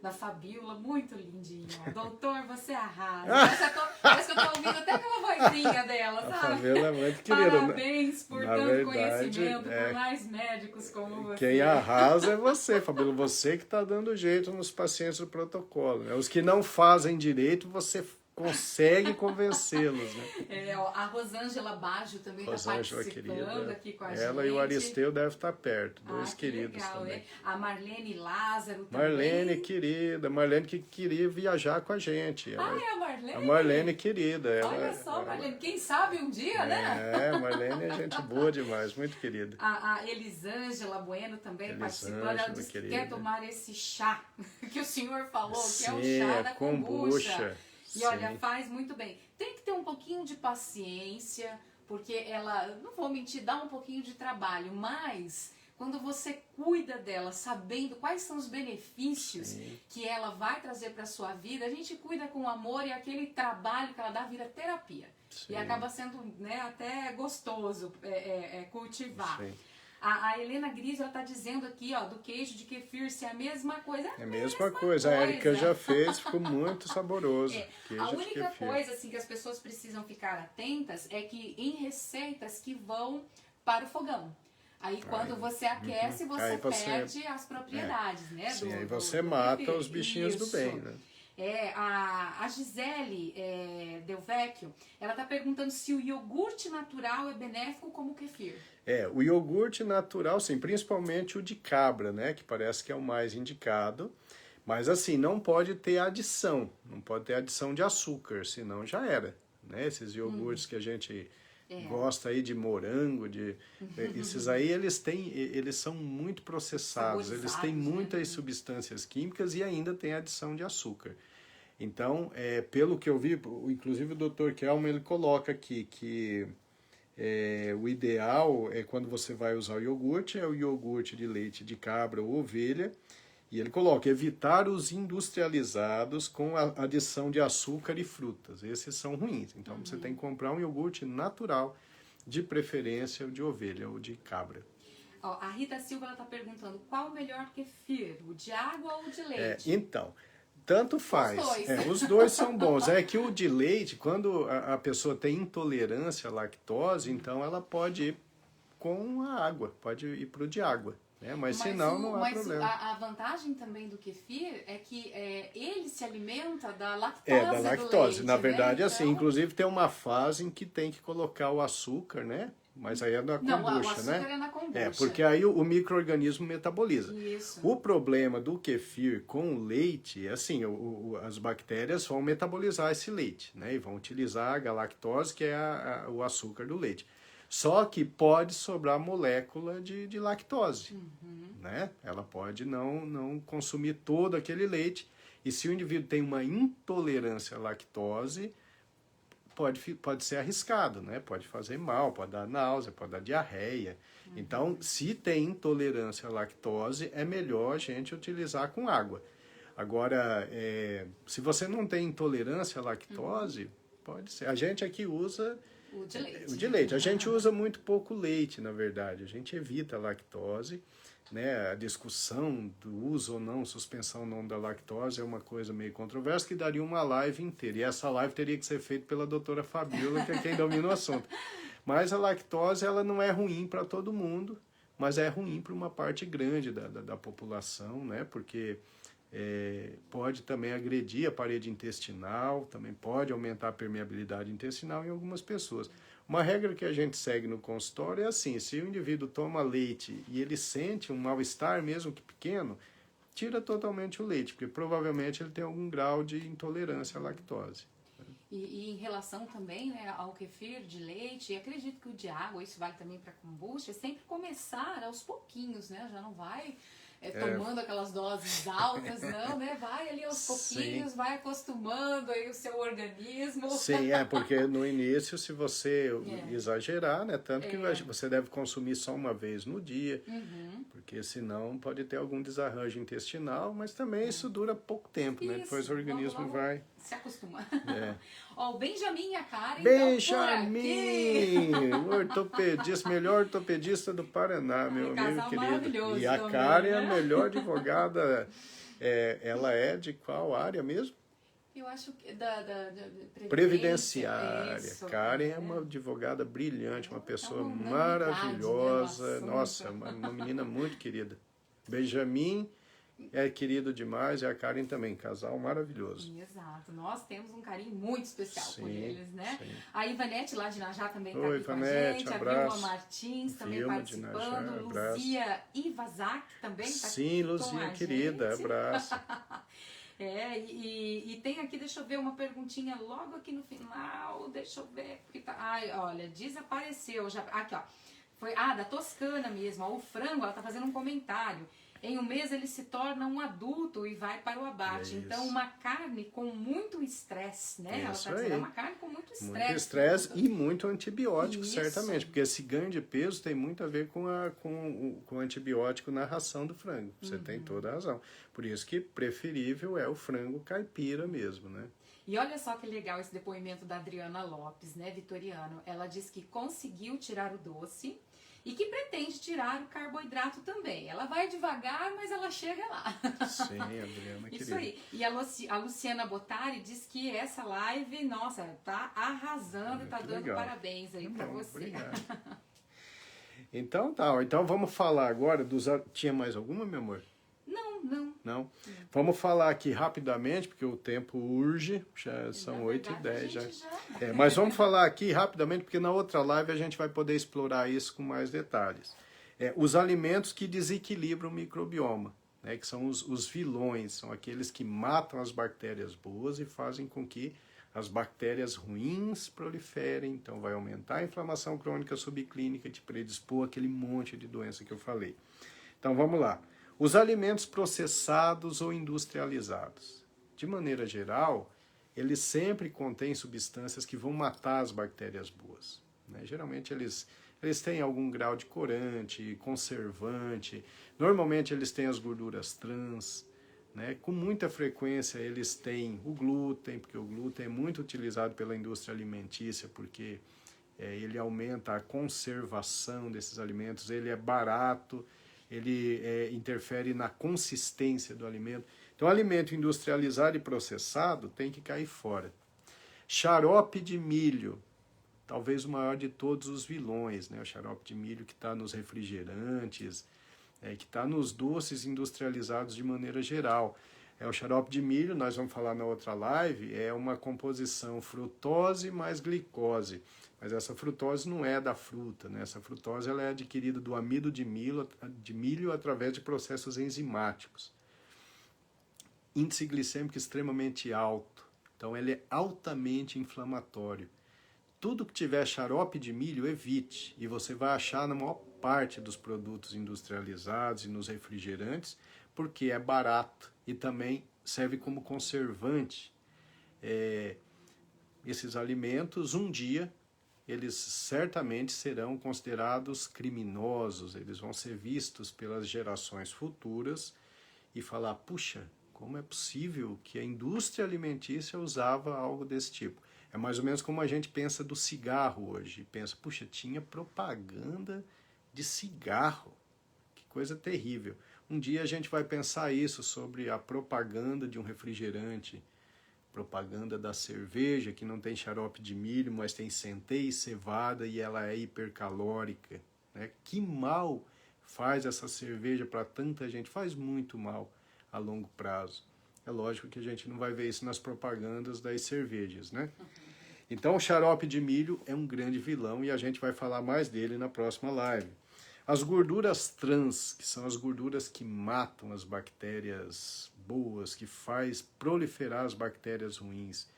da Fabíola, muito lindinho. Doutor, você arrasa. Parece que eu tô ouvindo até aquela vozinha dela, sabe? A Fabíola é muito querida. Parabéns por tanto conhecimento, por mais médicos como você. Quem arrasa é você, Fabíola. Você que está dando jeito nos pacientes do protocolo, né? Os que não fazem direito, você consegue convencê-los, né? A Rosângela Baggio também está participando aqui com a gente. Ela e o Aristeu devem estar perto, dois queridos legal, também. A Marlene Lázaro também. Marlene, querida. Marlene que queria viajar com a gente. É a Marlene? A Marlene, querida. Olha só, Marlene. Quem sabe um dia, né? A Marlene é gente boa demais, muito querida. A Elisângela Bueno também participando. Ela disse que quer tomar esse chá que o senhor falou, que é o chá da kombucha. E olha, faz muito bem. Tem que ter um pouquinho de paciência, porque ela, não vou mentir, dá um pouquinho de trabalho, mas quando você cuida dela, sabendo quais são os benefícios que ela vai trazer para a sua vida, a gente cuida com amor e aquele trabalho que ela dá vira terapia. Sim. E acaba sendo, né, até gostoso cultivar. Sim. A Helena Gris, ela tá dizendo aqui, ó, do queijo de kefir se é a mesma coisa. É a mesma coisa. A Érica já fez, ficou muito saboroso. A única coisa, assim, que as pessoas precisam ficar atentas é que em receitas que vão para o fogão. Aí quando você aquece, você perde as propriedades, né? Sim, aí você mata os bichinhos do bem, né? A Gisele Del Vecchio, ela tá perguntando se o iogurte natural é benéfico como o kefir. O iogurte natural, sim, principalmente o de cabra, né, que parece que é o mais indicado, mas assim, não pode ter adição, não pode ter adição de açúcar, senão já era, né, esses iogurtes que a gente gosta aí de morango, esses aí eles são muito processados, eles têm muitas substâncias químicas e ainda tem adição de açúcar. Então, pelo que eu vi, inclusive o Dr. Kelman, ele coloca aqui que o ideal é quando você vai usar o iogurte, é o iogurte de leite de cabra ou ovelha, e ele coloca evitar os industrializados com a adição de açúcar e frutas. Esses são ruins. Então você tem que comprar um iogurte natural, de preferência o de ovelha ou de cabra. A Rita Silva está perguntando qual o melhor kefir, o de água ou o de leite? Então, tanto faz. Os dois são bons. É que o de leite, quando a pessoa tem intolerância à lactose, então ela pode ir com a água, pode ir para o de água. Mas senão não há problema. A vantagem também do kefir é que ele se alimenta da lactose. Da lactose. Leite, na verdade, né? assim, inclusive tem uma fase em que tem que colocar o açúcar, né? Mas aí é na kombucha, o açúcar é na kombucha. Porque aí o micro-organismo metaboliza. Isso. O problema do kefir com o leite é assim, as bactérias vão metabolizar esse leite, né? E vão utilizar a galactose, que é o açúcar do leite. Só que pode sobrar molécula de lactose, né? Ela pode não consumir todo aquele leite. E se o indivíduo tem uma intolerância à lactose, pode ser arriscado, né? Pode fazer mal, pode dar náusea, pode dar diarreia. Então, se tem intolerância à lactose, é melhor a gente utilizar com água. Agora, se você não tem intolerância à lactose, pode ser. A gente aqui usa o de leite. O de leite. A gente usa muito pouco leite, na verdade. A gente evita a lactose, né? A discussão do uso ou não, suspensão ou não da lactose é uma coisa meio controversa que daria uma live inteira. E essa live teria que ser feita pela doutora Fabíola, que é quem domina o assunto. Mas a lactose, ela não é ruim para todo mundo, mas é ruim para uma parte grande da população, né? Porque pode também agredir a parede intestinal, também pode aumentar a permeabilidade intestinal em algumas pessoas. Uma regra que a gente segue no consultório é assim, se o indivíduo toma leite e ele sente um mal-estar, mesmo que pequeno, tira totalmente o leite, porque provavelmente ele tem algum grau de intolerância à lactose. E em relação também, né, ao kefir de leite, acredito que o de água, isso vale também para kombucha, é sempre começar aos pouquinhos, né? Já não vai tomando aquelas doses altas, não, né? Vai ali aos pouquinhos, vai acostumando aí o seu organismo. Sim, porque no início, se você exagerar, né? Tanto que você deve consumir só uma vez no dia, porque senão pode ter algum desarranjo intestinal, mas também isso dura pouco tempo, né? Depois o organismo vai se acostuma. O Benjamin e a Karen. Benjamin! Ortopedista, melhor ortopedista do Paraná, meu amigo querido. E a Karen é a melhor advogada Ela é de qual área mesmo? Eu acho que da Previdenciária. Isso, Karen é uma advogada brilhante, uma pessoa unanimidade, maravilhosa. né, Nossa, uma menina muito querida. Benjamin é querido demais e a Karen também, casal maravilhoso. Exato, nós temos um carinho muito especial por eles, né? Sim. A Ivanete lá de Najá também está Oi, aqui Ivanete, com a gente, abraço. a Vilma Martins também Vilma de participando, Najá, abraço. Luzia Ivazak também está aqui. Sim, Luzia, querida, abraço. E tem aqui, deixa eu ver, uma perguntinha logo aqui no final, deixa eu ver, porque tá, ai, olha, desapareceu, já, aqui ó, foi, da Toscana mesmo, ó, o frango, ela tá fazendo um comentário, em um mês ele se torna um adulto e vai para o abate, então uma carne com muito estresse, né, ela tá dizendo, é uma carne com muito estresse. Muito estresse e muito antibiótico, Isso. certamente, porque esse ganho de peso tem muito a ver com o antibiótico na ração do frango, você tem toda a razão. Por isso que preferível é o frango caipira mesmo, né? E olha só que legal esse depoimento da Adriana Lopes, né, vitoriano. Ela diz que conseguiu tirar o doce e que pretende tirar o carboidrato também. Ela vai devagar, mas ela chega lá. Sim, Adriana, querida. Isso aí. E a Luciana Bottari diz que essa live, nossa, tá arrasando e tá dando parabéns aí pra você. Obrigado. Então tá, então vamos falar agora dos... Tinha mais alguma, meu amor? Não? Vamos falar aqui rapidamente, porque o tempo urge, já são 8h10 já. Mas vamos falar aqui rapidamente, porque na outra live a gente vai poder explorar isso com mais detalhes. Os alimentos que desequilibram o microbioma, né, que são os vilões, são aqueles que matam as bactérias boas e fazem com que as bactérias ruins proliferem, então vai aumentar a inflamação crônica subclínica e te predispor àquele monte de doença que eu falei. Então vamos lá. Os alimentos processados ou industrializados. De maneira geral, eles sempre contêm substâncias que vão matar as bactérias boas, né? Geralmente eles têm algum grau de corante, conservante, normalmente eles têm as gorduras trans, né? Com muita frequência eles têm o glúten, porque o glúten é muito utilizado pela indústria alimentícia, porque ele aumenta a conservação desses alimentos, ele é barato, ele interfere na consistência do alimento. Então, alimento industrializado e processado tem que cair fora. Xarope de milho, talvez o maior de todos os vilões, né? O xarope de milho que está nos refrigerantes, que está nos doces industrializados de maneira geral. O xarope de milho, nós vamos falar na outra live, é uma composição frutose mais glicose. Mas essa frutose não é da fruta, né? Essa frutose ela é adquirida do amido de milho através de processos enzimáticos. Índice glicêmico extremamente alto, então ele é altamente inflamatório. Tudo que tiver xarope de milho, evite, e você vai achar na maior parte dos produtos industrializados e nos refrigerantes, porque é barato e também serve como conservante. Esses alimentos, um dia, eles certamente serão considerados criminosos, eles vão ser vistos pelas gerações futuras e falar, puxa, como é possível que a indústria alimentícia usava algo desse tipo? É mais ou menos como a gente pensa do cigarro hoje, pensa, puxa, tinha propaganda de cigarro, que coisa terrível. Um dia a gente vai pensar isso sobre a propaganda de um refrigerante, propaganda da cerveja, que não tem xarope de milho, mas tem centeio e cevada e ela é hipercalórica, né? Que mal faz essa cerveja para tanta gente? Faz muito mal a longo prazo. É lógico que a gente não vai ver isso nas propagandas das cervejas, né? Então o xarope de milho é um grande vilão e a gente vai falar mais dele na próxima live. As gorduras trans, que são as gorduras que matam as bactérias boas, que faz proliferar as bactérias ruins,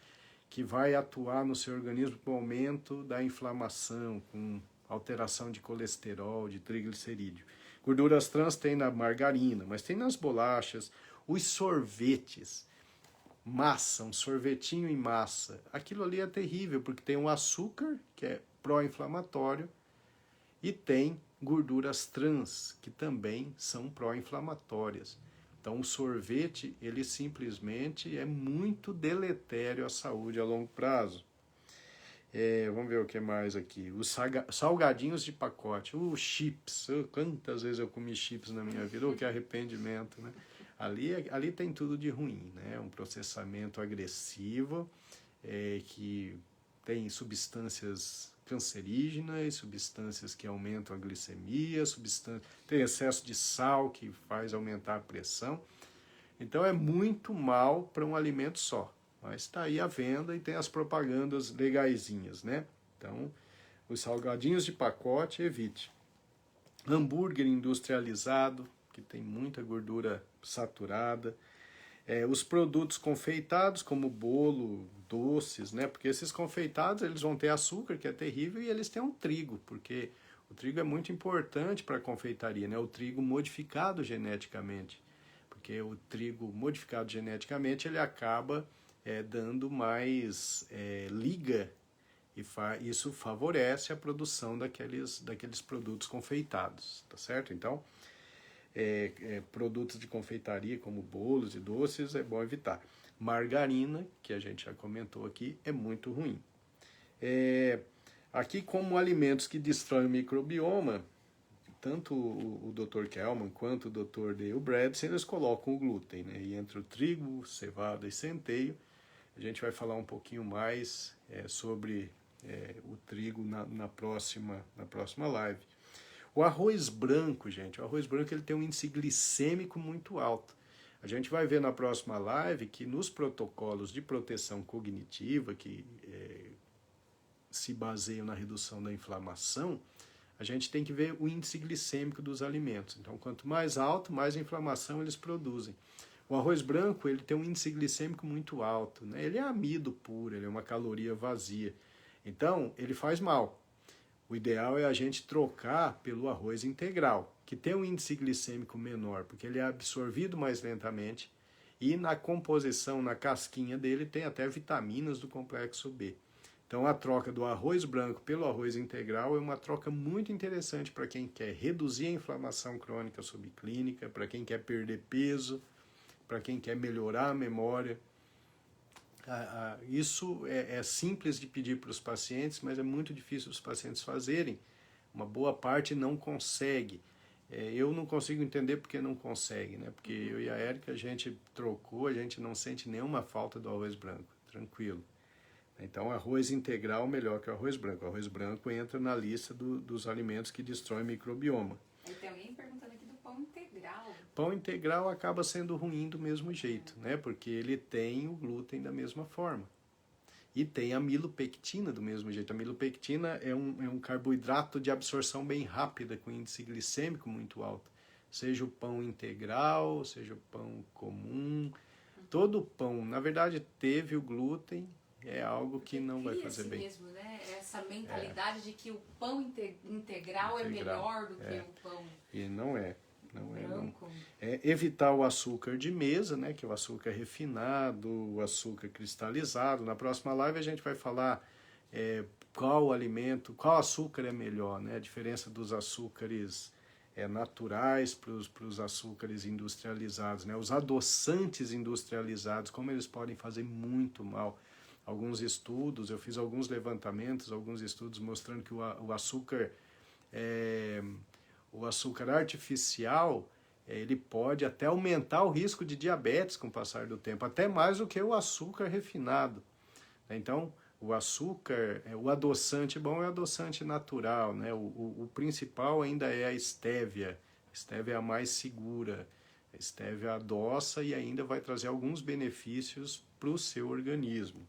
que vai atuar no seu organismo com o aumento da inflamação, com alteração de colesterol, de triglicerídeo. Gorduras trans tem na margarina, mas tem nas bolachas, os sorvetes, massa, um sorvetinho em massa. Aquilo ali é terrível, porque tem o açúcar, que é pró-inflamatório, e tem gorduras trans, que também são pró-inflamatórias. Então, o sorvete, ele simplesmente é muito deletério à saúde a longo prazo. Vamos ver o que mais aqui. Os salgadinhos de pacote. Chips. Quantas vezes eu comi chips na minha vida? Que arrependimento, né? Ali tem tudo de ruim, né? Um processamento agressivo, que tem substâncias cancerígenas, substâncias que aumentam a glicemia, tem excesso de sal que faz aumentar a pressão. Então é muito mal para um alimento só. Mas está aí à venda e tem as propagandas legaisinhas, né? Então, os salgadinhos de pacote, evite. Hambúrguer industrializado, que tem muita gordura saturada. Os produtos confeitados, como bolo, doces, né? Porque esses confeitados, eles vão ter açúcar, que é terrível, e eles têm um trigo, porque o trigo é muito importante para a confeitaria, né? O trigo modificado geneticamente. Porque o trigo modificado geneticamente, ele acaba dando mais liga, e isso favorece a produção daqueles produtos confeitados, tá certo? Então, produtos de confeitaria como bolos e doces é bom evitar. Margarina, que a gente já comentou aqui, é muito ruim. Aqui, como alimentos que destroem o microbioma, tanto o Dr. Kelman quanto o Dr. Dale Bredesen, eles colocam o glúten, né? E entre o trigo, cevada e centeio, a gente vai falar um pouquinho mais sobre o trigo na próxima live. O arroz branco, gente, o arroz branco ele tem um índice glicêmico muito alto. A gente vai ver na próxima live que nos protocolos de proteção cognitiva, que se baseiam na redução da inflamação, a gente tem que ver o índice glicêmico dos alimentos. Então, quanto mais alto, mais inflamação eles produzem. O arroz branco ele tem um índice glicêmico muito alto, né? Ele é amido puro, ele é uma caloria vazia. Então, ele faz mal. O ideal é a gente trocar pelo arroz integral, que tem um índice glicêmico menor, porque ele é absorvido mais lentamente e na composição, na casquinha dele, tem até vitaminas do complexo B. Então, a troca do arroz branco pelo arroz integral é uma troca muito interessante para quem quer reduzir a inflamação crônica subclínica, para quem quer perder peso, para quem quer melhorar a memória. Isso é simples de pedir para os pacientes, mas é muito difícil os pacientes fazerem. Uma boa parte não consegue. Eu não consigo entender porque não consegue, né? Porque eu e a Érica, a gente trocou, a gente não sente nenhuma falta do arroz branco, tranquilo. Então, arroz integral melhor que o arroz branco. O arroz branco entra na lista dos alimentos que destroem o microbioma. Tem alguém perguntando aqui do pão integral. Pão integral acaba sendo ruim do mesmo jeito, né? Porque ele tem o glúten da mesma forma. E tem a milopectina do mesmo jeito. A milopectina é um carboidrato de absorção bem rápida, com índice glicêmico muito alto. Seja o pão integral, seja o pão comum. Todo pão, na verdade, teve o glúten, é algo que não vai fazer bem. Mesmo, né? Essa mentalidade de que o pão integral é melhor do que o pão. E não é. Não. Evitar o açúcar de mesa, né, que é o açúcar refinado, o açúcar cristalizado. Na próxima live a gente vai falar qual açúcar é melhor, né, a diferença dos açúcares naturais para os açúcares industrializados, né, os adoçantes industrializados, como eles podem fazer muito mal. Alguns estudos, eu fiz alguns levantamentos, alguns estudos mostrando que o açúcar artificial, ele pode até aumentar o risco de diabetes com o passar do tempo, até mais do que o açúcar refinado. Então, o açúcar, o adoçante bom é o adoçante natural, né? O principal ainda é a estévia. A estévia é a mais segura. A estévia adoça e ainda vai trazer alguns benefícios para o seu organismo.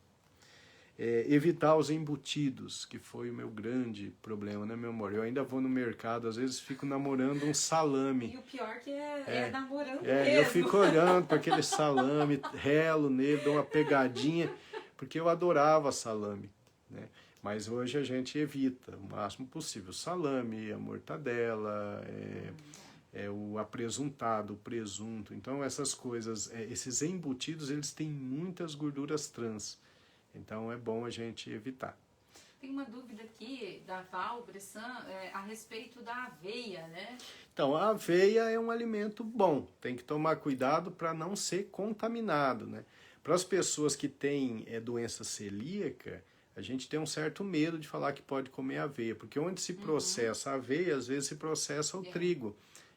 Evitar os embutidos, que foi o meu grande problema, né, meu amor? Eu ainda vou no mercado, às vezes fico namorando um salame. E o pior que é namorando mesmo. Eu fico olhando para aquele salame, relo nele, dou uma pegadinha, porque eu adorava salame, né? Mas hoje a gente evita o máximo possível. Salame, a mortadela, o apresuntado, o presunto. Então essas coisas, esses embutidos, eles têm muitas gorduras trans. Então é bom a gente evitar. Tem uma dúvida aqui da Val Bressan a respeito da aveia, né? Então, a aveia é um alimento bom. Tem que tomar cuidado para não ser contaminado, né? Para as pessoas que têm doença celíaca, a gente tem um certo medo de falar que pode comer aveia, porque onde se processa a aveia, às vezes se processa o trigo.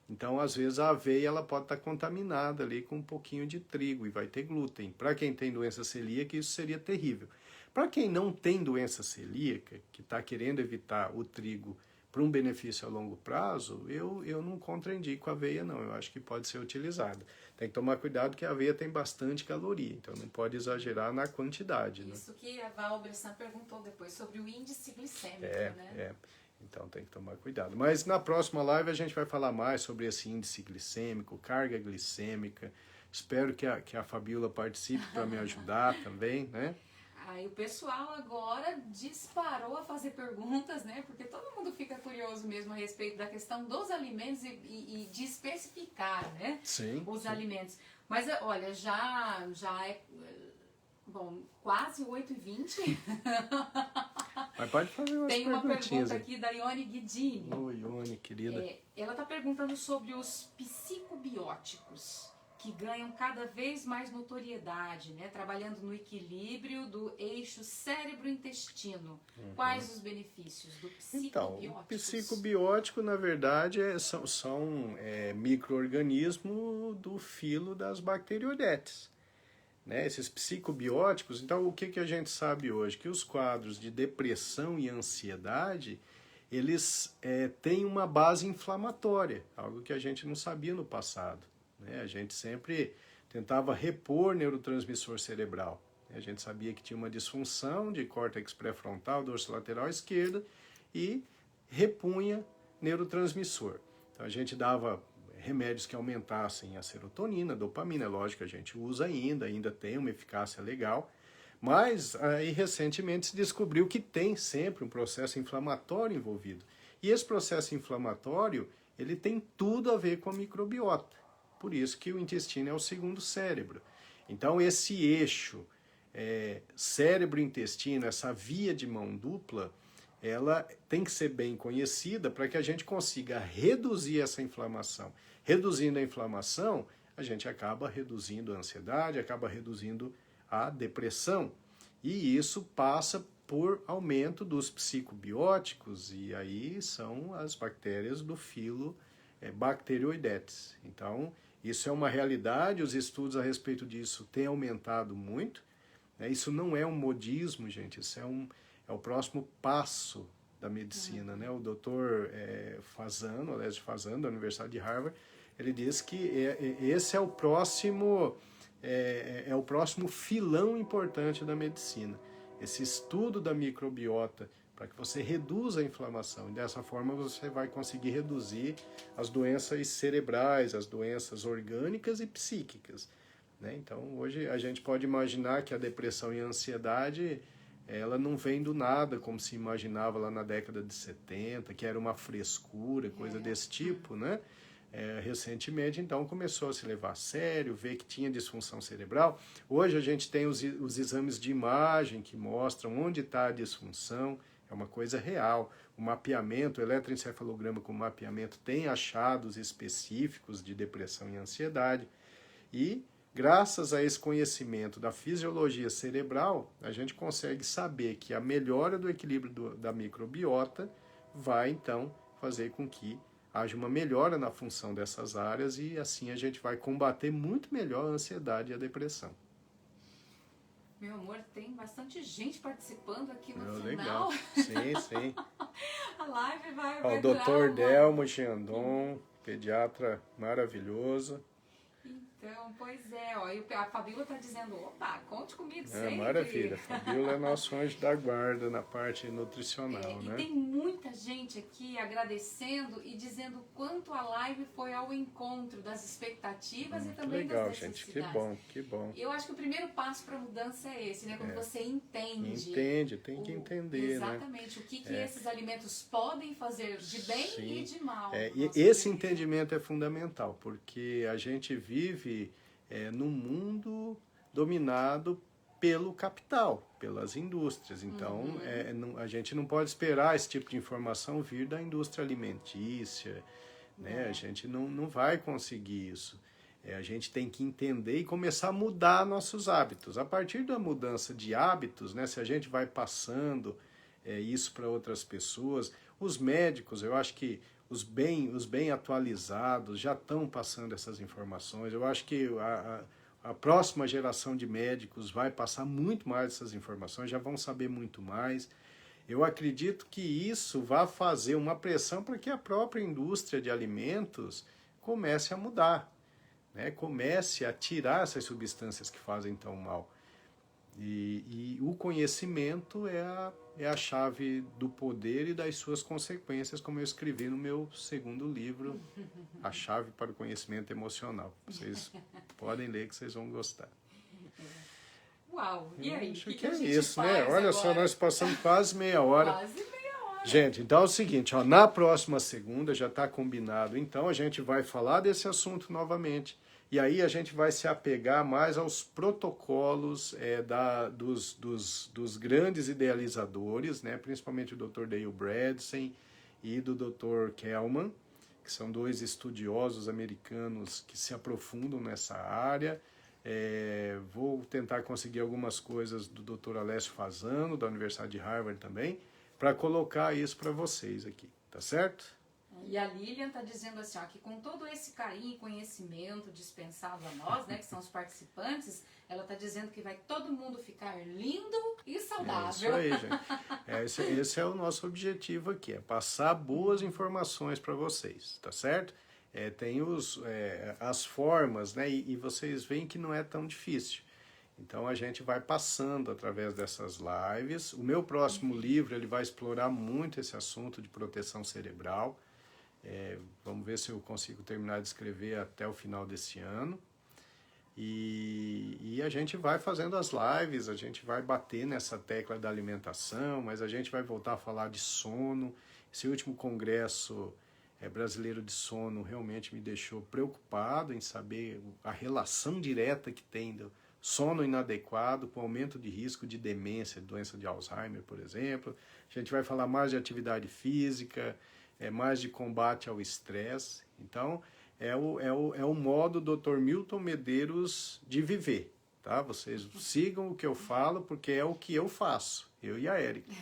Então, às vezes, a aveia ela pode estar contaminada ali com um pouquinho de trigo e vai ter glúten. Para quem tem doença celíaca, isso seria terrível. Para quem não tem doença celíaca, que está querendo evitar o trigo para um benefício a longo prazo, eu não contraindico a aveia, não. Eu acho que pode ser utilizada. Tem que tomar cuidado que a aveia tem bastante caloria, então não pode exagerar na quantidade. Isso, né? Que a Val Bressan perguntou depois sobre o índice glicêmico, né? Então tem que tomar cuidado. Mas na próxima live a gente vai falar mais sobre esse índice glicêmico, carga glicêmica. Espero que a Fabiola participe para me ajudar também, né? Aí o pessoal agora disparou a fazer perguntas, né? Porque todo mundo fica curioso mesmo a respeito da questão dos alimentos e de especificar, né? Sim, os sim. alimentos. Mas olha, já é, bom, quase 8h20. Mas pode fazer umas Tem uma perguntinhas pergunta aqui da Ione Guidini. Oi, Ione, querida. Ela está perguntando sobre os psicobióticos, que ganham cada vez mais notoriedade, né? Trabalhando no equilíbrio do eixo cérebro-intestino. Quais os benefícios do psicobiótico? Então, o psicobiótico, na verdade, são micro-organismos do filo das bacteroidetes. Né? Esses psicobióticos, então o que a gente sabe hoje? Que os quadros de depressão e ansiedade, eles têm uma base inflamatória, algo que a gente não sabia no passado. Né? A gente sempre tentava repor neurotransmissor cerebral. A gente sabia que tinha uma disfunção de córtex pré-frontal, dorsolateral esquerda, e repunha neurotransmissor. Então a gente dava remédios que aumentassem a serotonina, a dopamina, é lógico que a gente usa ainda tem uma eficácia legal, mas aí recentemente se descobriu que tem sempre um processo inflamatório envolvido. E esse processo inflamatório, ele tem tudo a ver com a microbiota. Por isso que o intestino é o segundo cérebro. Então esse eixo cérebro-intestino, essa via de mão dupla, ela tem que ser bem conhecida para que a gente consiga reduzir essa inflamação. Reduzindo a inflamação, a gente acaba reduzindo a ansiedade, acaba reduzindo a depressão. E isso passa por aumento dos psicobióticos, e aí são as bactérias do filo Bacteroidetes. Então, isso é uma realidade, os estudos a respeito disso têm aumentado muito. Isso não é um modismo, gente, isso é o próximo passo da medicina. Né? O doutor Fasano, Alessio Fasano, da Universidade de Harvard, ele diz que esse é o próximo filão importante da medicina. Esse estudo da microbiota, para que você reduza a inflamação. E dessa forma você vai conseguir reduzir as doenças cerebrais, as doenças orgânicas e psíquicas. Né? Então, hoje a gente pode imaginar que a depressão e a ansiedade, ela não vem do nada, como se imaginava lá na década de 70, que era uma frescura, coisa desse tipo, né? Recentemente, então, começou a se levar a sério, ver que tinha disfunção cerebral. Hoje a gente tem os exames de imagem que mostram onde está a disfunção, é uma coisa real. O mapeamento, o eletroencefalograma com mapeamento tem achados específicos de depressão e ansiedade. E, graças a esse conhecimento da fisiologia cerebral, a gente consegue saber que a melhora do equilíbrio da microbiota vai, então, fazer com que haja uma melhora na função dessas áreas e assim a gente vai combater muito melhor a ansiedade e a depressão. Meu amor, tem bastante gente participando aqui no final. Legal. Sim. A live vai o Dr. Delmo Giandon, pediatra maravilhoso. Então, pois ó, e a Fabíola está dizendo, opa, conte comigo sempre. Maravilha, a Fabíola é nosso anjo da guarda na parte nutricional, né? E tem muita gente aqui agradecendo e dizendo quanto a live foi ao encontro das expectativas e também legal, das necessidades. Gente, que bom. Eu acho que o primeiro passo para a mudança é esse, né? Quando você entende. Tem que entender, exatamente, né? O que esses alimentos podem fazer de bem e de mal. E esse entendimento é fundamental, porque a gente vive num mundo dominado pelo capital, pelas indústrias. Então, a gente não pode esperar esse tipo de informação vir da indústria alimentícia, né? A gente não vai conseguir isso. A gente tem que entender e começar a mudar nossos hábitos. A partir da mudança de hábitos, né, se a gente vai passando isso para outras pessoas, os médicos, eu acho que os bem atualizados já estão passando essas informações. Eu acho que a próxima geração de médicos vai passar muito mais essas informações, já vão saber muito mais. Eu acredito que isso vai fazer uma pressão para que a própria indústria de alimentos comece a mudar, né? Comece a tirar essas substâncias que fazem tão mal. E o conhecimento é a chave do poder e das suas consequências, como eu escrevi no meu segundo livro, A Chave para o Conhecimento Emocional. Vocês podem ler que vocês vão gostar. Uau! E aí? Acho que é isso, né? Olha só, nós passamos quase meia hora. Quase meia hora. Gente, então é o seguinte, ó, na próxima segunda já está combinado, então a gente vai falar desse assunto novamente. E aí a gente vai se apegar mais aos protocolos dos grandes idealizadores, né? Principalmente o Dr. Dale Bredesen e do Dr. Kellman, que são dois estudiosos americanos que se aprofundam nessa área. Vou tentar conseguir algumas coisas do Dr. Alessio Fasano, da Universidade de Harvard também, para colocar isso para vocês aqui, tá certo? E a Lilian está dizendo assim, ó, que com todo esse carinho e conhecimento dispensado a nós, né, que são os participantes, ela está dizendo que vai todo mundo ficar lindo e saudável. Isso aí, gente. Esse é o nosso objetivo aqui, é passar boas informações para vocês, tá certo? Tem as formas, né, e vocês veem que não é tão difícil. Então a gente vai passando através dessas lives. O meu próximo livro ele vai explorar muito esse assunto de proteção cerebral. Vamos ver se eu consigo terminar de escrever até o final desse ano. E a gente vai fazendo as lives, a gente vai bater nessa tecla da alimentação, mas a gente vai voltar a falar de sono. Esse último congresso brasileiro de sono realmente me deixou preocupado em saber a relação direta que tem do sono inadequado com aumento de risco de demência, doença de Alzheimer, por exemplo. A gente vai falar mais de atividade física, mais de combate ao estresse. Então, é o modo Dr. Milton Medeiros de viver, tá? Vocês sigam o que eu falo, porque é o que eu faço, eu e a Érica.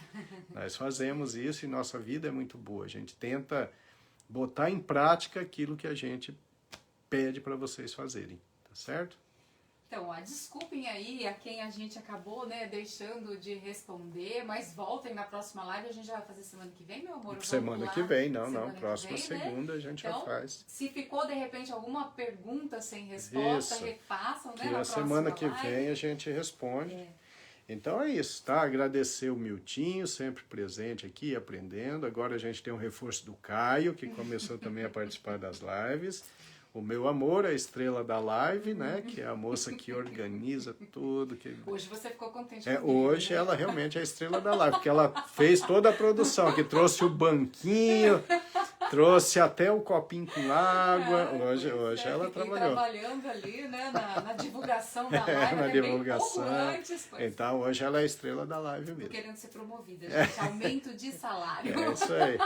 Nós fazemos isso e nossa vida é muito boa. A gente tenta botar em prática aquilo que a gente pede para vocês fazerem, tá certo? Então, desculpem aí a quem a gente acabou, né, deixando de responder, mas voltem na próxima live, a gente já vai fazer semana que vem, meu amor? Semana que vem, próxima segunda a gente já faz. Se ficou, de repente, alguma pergunta sem resposta, repassam, né, na próxima semana que vem a gente responde. Então é isso, tá? Agradecer o Miltinho, sempre presente aqui, aprendendo. Agora a gente tem um reforço do Caio, que começou também a participar das lives. O meu amor, a estrela da live, né? Que é a moça que organiza tudo. Hoje você ficou contente comigo, hoje, né? Ela realmente é a estrela da live, porque ela fez toda a produção, que trouxe o banquinho, trouxe até o copinho com água. Hoje ela trabalhou. Trabalhando ali, né? Na divulgação da live. Na divulgação. Antes, então, hoje ela é a estrela da live mesmo. Tô querendo ser promovida, gente. Aumento de salário. É isso aí.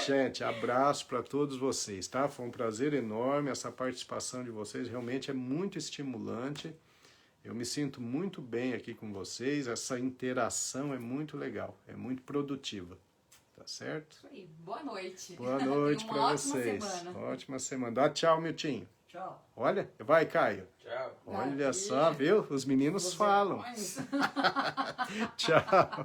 Gente, abraço para todos vocês, tá? Foi um prazer enorme, essa participação de vocês realmente é muito estimulante. Eu me sinto muito bem aqui com vocês, essa interação é muito legal, é muito produtiva, tá certo? Isso aí, boa noite. Boa noite para vocês. Semana. Ótima semana. Dá tchau, Miltinho. Tchau. Olha, vai, Caio. Tchau. Olha só, viu? Os meninos falam. Tchau.